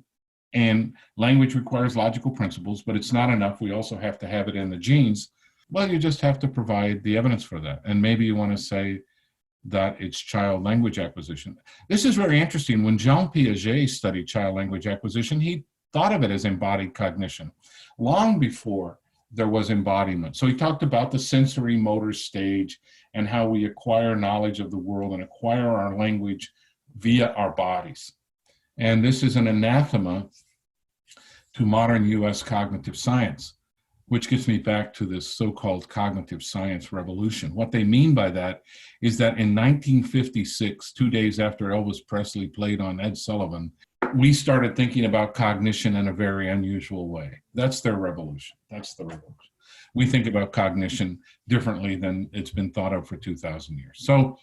and language requires logical principles, but it's not enough. We also have to have it in the genes. Well, you just have to provide the evidence for that. And maybe you want to say that it's child language acquisition. This is very interesting. When Jean Piaget studied child language acquisition, he thought of it as embodied cognition, long before there was embodiment. So he talked about the sensory motor stage and how we acquire knowledge of the world and acquire our language via our bodies. And this is an anathema to modern US cognitive science, which gets me back to this so-called cognitive science revolution. What they mean by that is that in 1956, 2 days after Elvis Presley played on Ed Sullivan, we started thinking about cognition in a very unusual way. That's their revolution. That's the revolution. We think about cognition differently than it's been thought of for 2,000 years. So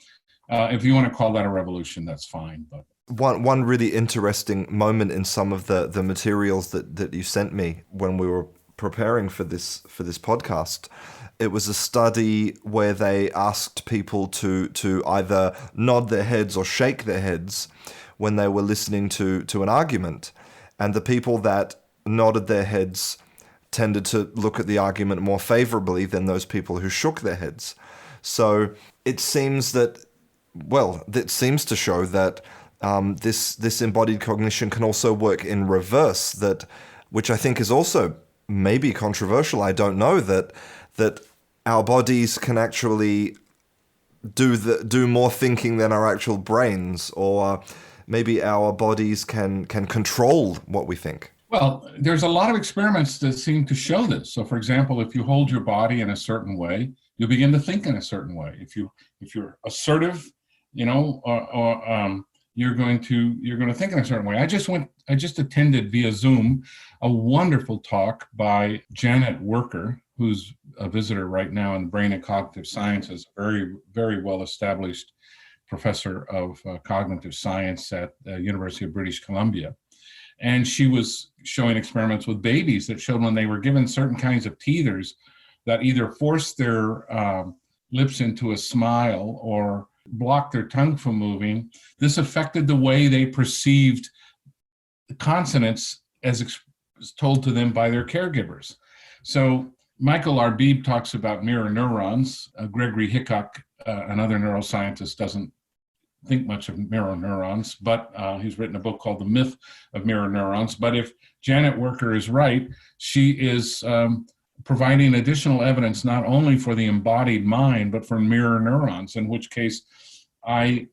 if you want to call that a revolution, that's fine. But one really interesting moment in some of the materials that you sent me when we were preparing for this podcast, it was a study where they asked people to either nod their heads or shake their heads when they were listening to an argument. And the people that nodded their heads tended to look at the argument more favorably than those people who shook their heads. So it seems that, well, that seems to show that this embodied cognition can also work in reverse, that, which I think is also maybe controversial, I don't know, that our bodies can actually do more thinking than our actual brains, or maybe our bodies can control what we think. Well, there's a lot of experiments that seem to show this. So, for example, if you hold your body in a certain way, you begin to think in a certain way. If you're assertive, you're going to think in a certain way. I just attended via Zoom a wonderful talk by Janet Worker, who's a visitor right now in brain and cognitive sciences, very, very well established professor of cognitive science at the University of British Columbia. And she was showing experiments with babies that showed when they were given certain kinds of teethers that either forced their lips into a smile or blocked their tongue from moving, this affected the way they perceived consonants as told to them by their caregivers. So Michael Arbib talks about mirror neurons. Gregory Hickok, another neuroscientist, doesn't think much of mirror neurons, but he's written a book called The Myth of Mirror Neurons. But if Janet Worker is right, she is providing additional evidence not only for the embodied mind, but for mirror neurons, in which case I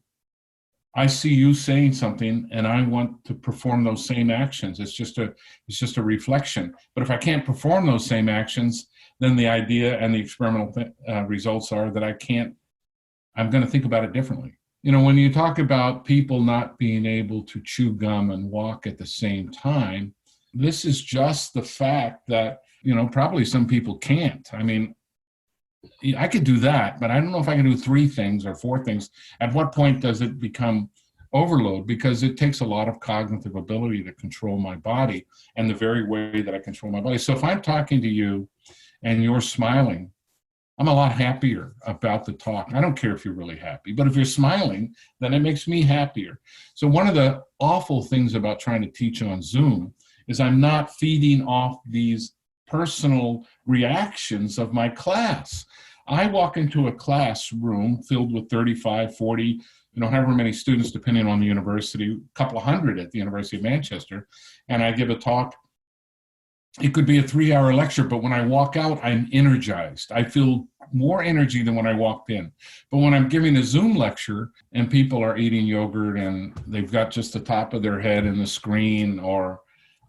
see you saying something and I want to perform those same actions. It's just a reflection. But if I can't perform those same actions, then the idea and the experimental results are that I'm going to think about it differently. When you talk about people not being able to chew gum and walk at the same time, this is just the fact that, probably some people can't. I mean, I could do that, but I don't know if I can do 3 things or 4 things. At what point does it become overload? Because it takes a lot of cognitive ability to control my body and the very way that I control my body. So if I'm talking to you and you're smiling, I'm a lot happier about the talk. I don't care if you're really happy, but if you're smiling, then it makes me happier. So one of the awful things about trying to teach on Zoom is I'm not feeding off these personal reactions of my class. I walk into a classroom filled with 35, 40, however many students, depending on the university, a couple of hundred at the University of Manchester, and I give a talk. It could be a 3-hour lecture, but when I walk out, I'm energized. I feel more energy than when I walked in. But when I'm giving a Zoom lecture and people are eating yogurt and they've got just the top of their head in the screen, or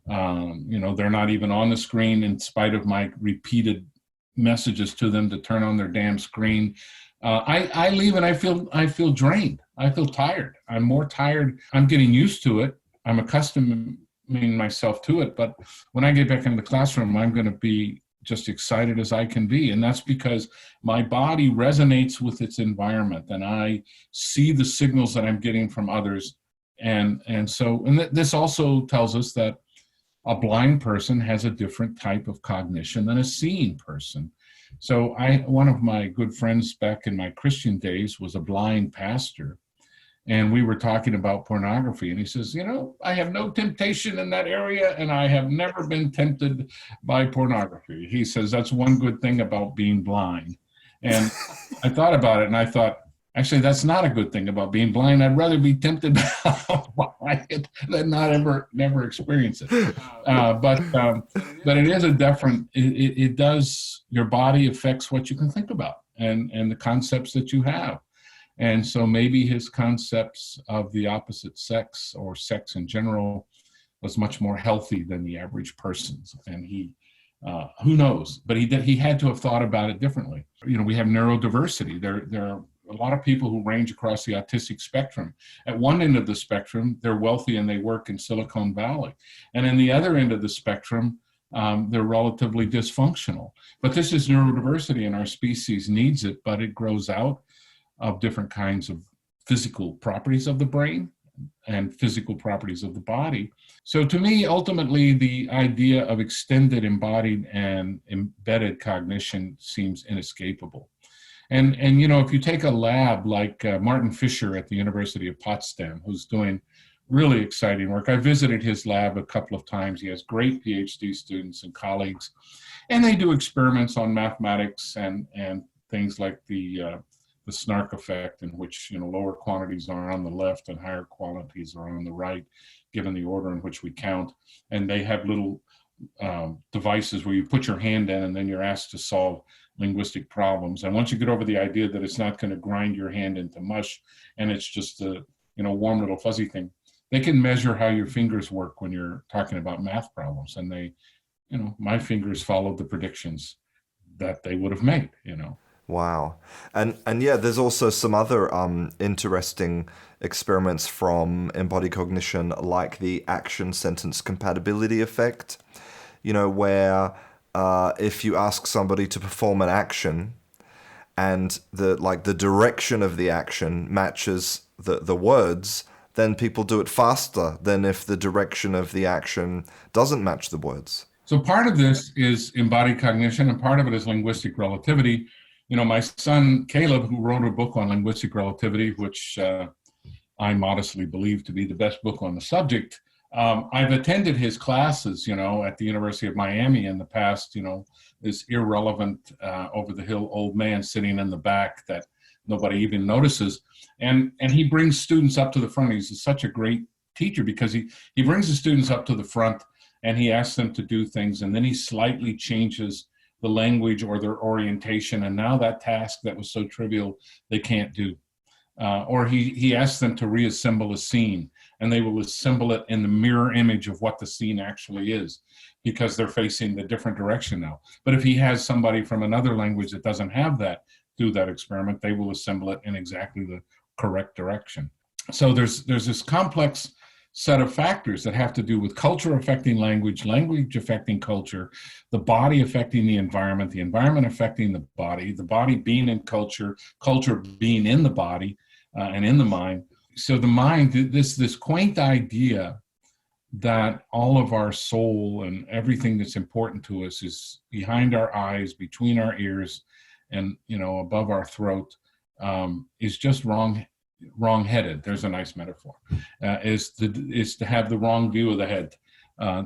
they're not even on the screen in spite of my repeated messages to them to turn on their damn screen, I leave and I feel drained. I feel tired. I'm more tired. I'm getting used to it. I'm accustoming myself to it. But when I get back into the classroom, I'm going to be just excited as I can be. And that's because my body resonates with its environment and I see the signals that I'm getting from others. And this also tells us that a blind person has a different type of cognition than a seeing person. So one of my good friends back in my Christian days was a blind pastor. And we were talking about pornography. And he says, I have no temptation in that area, and I have never been tempted by pornography. He says, that's one good thing about being blind. And I thought about it, and I thought, actually, that's not a good thing about being blind. I'd rather be tempted by it than never experience it. But it is a different, it does, your body affects what you can think about and the concepts that you have. And so maybe his concepts of the opposite sex or sex in general was much more healthy than the average person's. And he, who knows, but he had to have thought about it differently. We have neurodiversity. There are a lot of people who range across the autistic spectrum. At one end of the spectrum, they're wealthy and they work in Silicon Valley. And in the other end of the spectrum, they're relatively dysfunctional. But this is neurodiversity, and our species needs it, but it grows out of different kinds of physical properties of the brain and physical properties of the body. So to me, ultimately, the idea of extended embodied and embedded cognition seems inescapable. And if you take a lab like Martin Fisher at the University of Potsdam, who's doing really exciting work. I visited his lab a couple of times. He has great PhD students and colleagues, and they do experiments on mathematics and things like the snark effect, in which lower quantities are on the left and higher quantities are on the right, given the order in which we count. And they have little devices where you put your hand in and then you're asked to solve linguistic problems. And once you get over the idea that it's not going to grind your hand into mush and it's just a warm little fuzzy thing, they can measure how your fingers work when you're talking about math problems. And they, my fingers followed the predictions that they would have made, Wow. And yeah, there's also some other interesting experiments from embodied cognition, like the action sentence compatibility effect, where if you ask somebody to perform an action and the direction of the action matches the words, then people do it faster than if the direction of the action doesn't match the words. So part of this is embodied cognition, and part of it is linguistic relativity. My son, Caleb, who wrote a book on linguistic relativity, which I modestly believe to be the best book on the subject, I've attended his classes, at the University of Miami in the past, this irrelevant, over-the-hill old man sitting in the back that nobody even notices. And he brings students up to the front. He's such a great teacher because he brings the students up to the front and he asks them to do things, and then he slightly changes the language or their orientation, and now that task that was so trivial they can't do. Or he asks them to reassemble a scene, and they will assemble it in the mirror image of what the scene actually is, because they're facing the different direction now. But if he has somebody from another language that doesn't have that do that experiment, they will assemble it in exactly the correct direction. So there's this complex set of factors that have to do with culture affecting language, language affecting culture, the body affecting the environment affecting the body being in culture, culture being in the body and in the mind. So the mind, this quaint idea that all of our soul and everything that's important to us is behind our eyes, between our ears, and above our throat, is just wrong-headed. There's a nice metaphor. Is to have the wrong view of the head.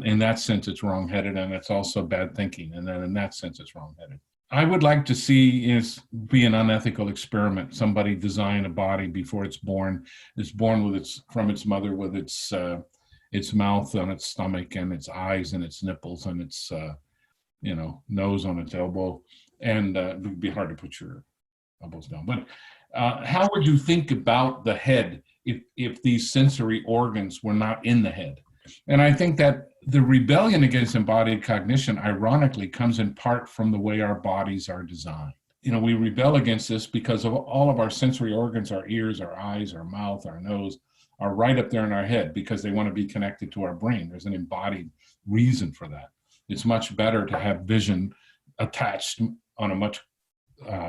In that sense, it's wrong-headed, and it's also bad thinking. And then in that sense, it's wrong-headed. I would like to see be an unethical experiment. Somebody design a body before it's born. It's born from its mother with its mouth on its stomach and its eyes and its nipples and its nose on its elbow. And it would be hard to put your elbows down. But how would you think about the head if these sensory organs were not in the head? And I think that the rebellion against embodied cognition, ironically, comes in part from the way our bodies are designed. We rebel against this because of all of our sensory organs, our ears, our eyes, our mouth, our nose, are right up there in our head because they want to be connected to our brain. There's an embodied reason for that. It's much better to have vision attached on a much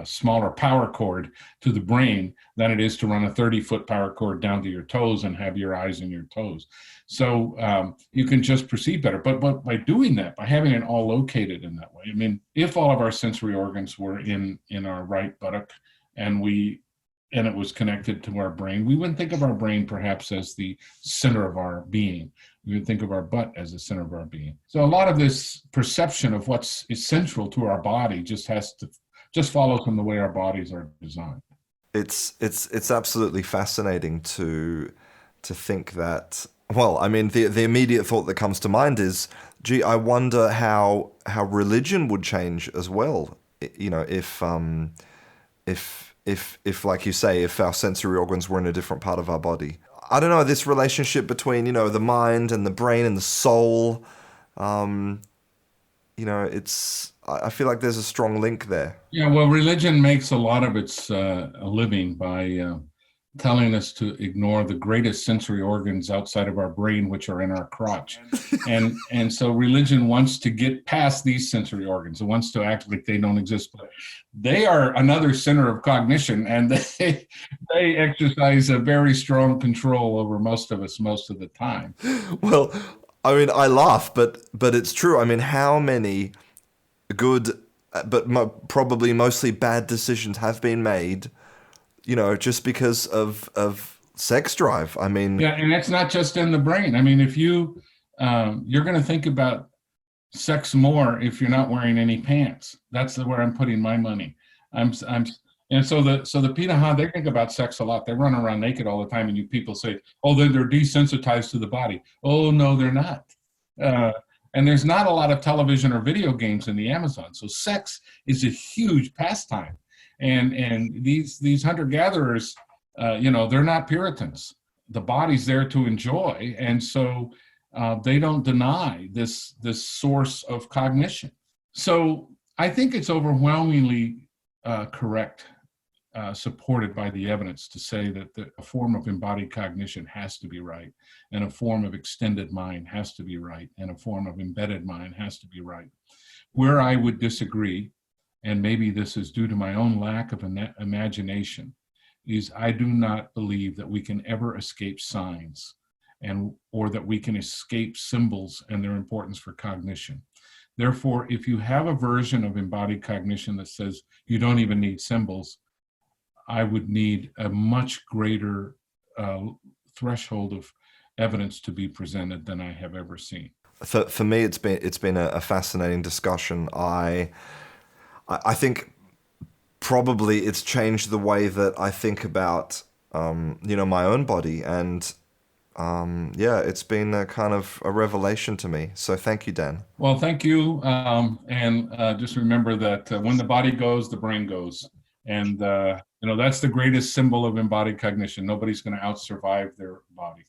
smaller power cord to the brain than it is to run a 30-foot power cord down to your toes and have your eyes in your toes. So you can just perceive better. But by doing that, by having it all located in that way, I mean, if all of our sensory organs were in our right buttock and it was connected to our brain, we wouldn't think of our brain perhaps as the center of our being. We would think of our butt as the center of our being. So a lot of this perception of what's essential to our body just follows from the way our bodies are designed. It's absolutely fascinating to think that. Well, I mean, the immediate thought that comes to mind is, gee, I wonder how religion would change as well. If like you say, if our sensory organs were in a different part of our body. I don't know, this relationship between, the mind and the brain and the soul, I feel like there's a strong link there. Yeah, well, religion makes a lot of its a living by telling us to ignore the greatest sensory organs outside of our brain, which are in our crotch. And so religion wants to get past these sensory organs. It wants to act like they don't exist, but they are another center of cognition, and they exercise a very strong control over most of us most of the time. Well, I mean, I laugh, but it's true. I mean, how many good, but probably mostly bad decisions have been made, just because of sex drive. I mean, yeah, and it's not just in the brain. I mean, if you're going to think about sex more if you're not wearing any pants. That's where I'm putting my money. And so the Pinaha, they think about sex a lot. They run around naked all the time, and you people say, oh, then they're desensitized to the body. Oh, no, they're not. And there's not a lot of television or video games in the Amazon. So sex is a huge pastime. And these hunter-gatherers, they're not Puritans. The body's there to enjoy. And so they don't deny this source of cognition. So I think it's overwhelmingly correct, supported by the evidence, to say that a form of embodied cognition has to be right, and a form of extended mind has to be right, and a form of embedded mind has to be right. Where I would disagree, and maybe this is due to my own lack of imagination, is I do not believe that we can ever escape signs, or that we can escape symbols and their importance for cognition. Therefore, if you have a version of embodied cognition that says you don't even need symbols, I would need a much greater threshold of evidence to be presented than I have ever seen. For me, it's been a fascinating discussion. I think probably it's changed the way that I think about my own body, and it's been a kind of a revelation to me. So thank you, Dan. Well, thank you, and just remember that when the body goes, the brain goes, and that's the greatest symbol of embodied cognition. Nobody's going to out-survive their body,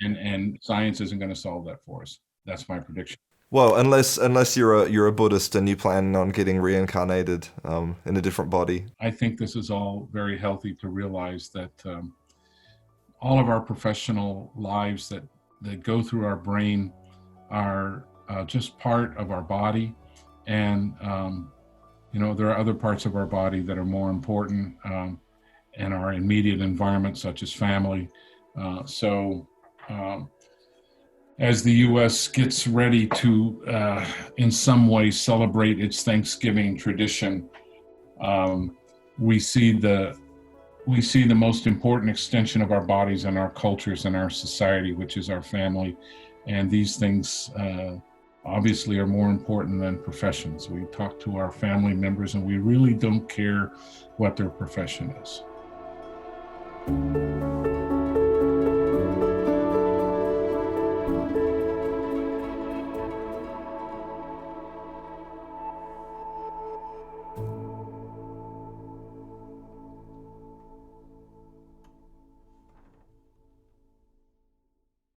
and science isn't going to solve that for us. That's my prediction. Well, unless you're a Buddhist and you plan on getting reincarnated in a different body. I think this is all very healthy to realize that all of our professional lives that go through our brain are just part of our body, and there are other parts of our body that are more important, and our immediate environment, such as family. As the U.S. gets ready to, in some way, celebrate its Thanksgiving tradition, we see the most important extension of our bodies and our cultures and our society, which is our family. And these things obviously are more important than professions. We talk to our family members and we really don't care what their profession is.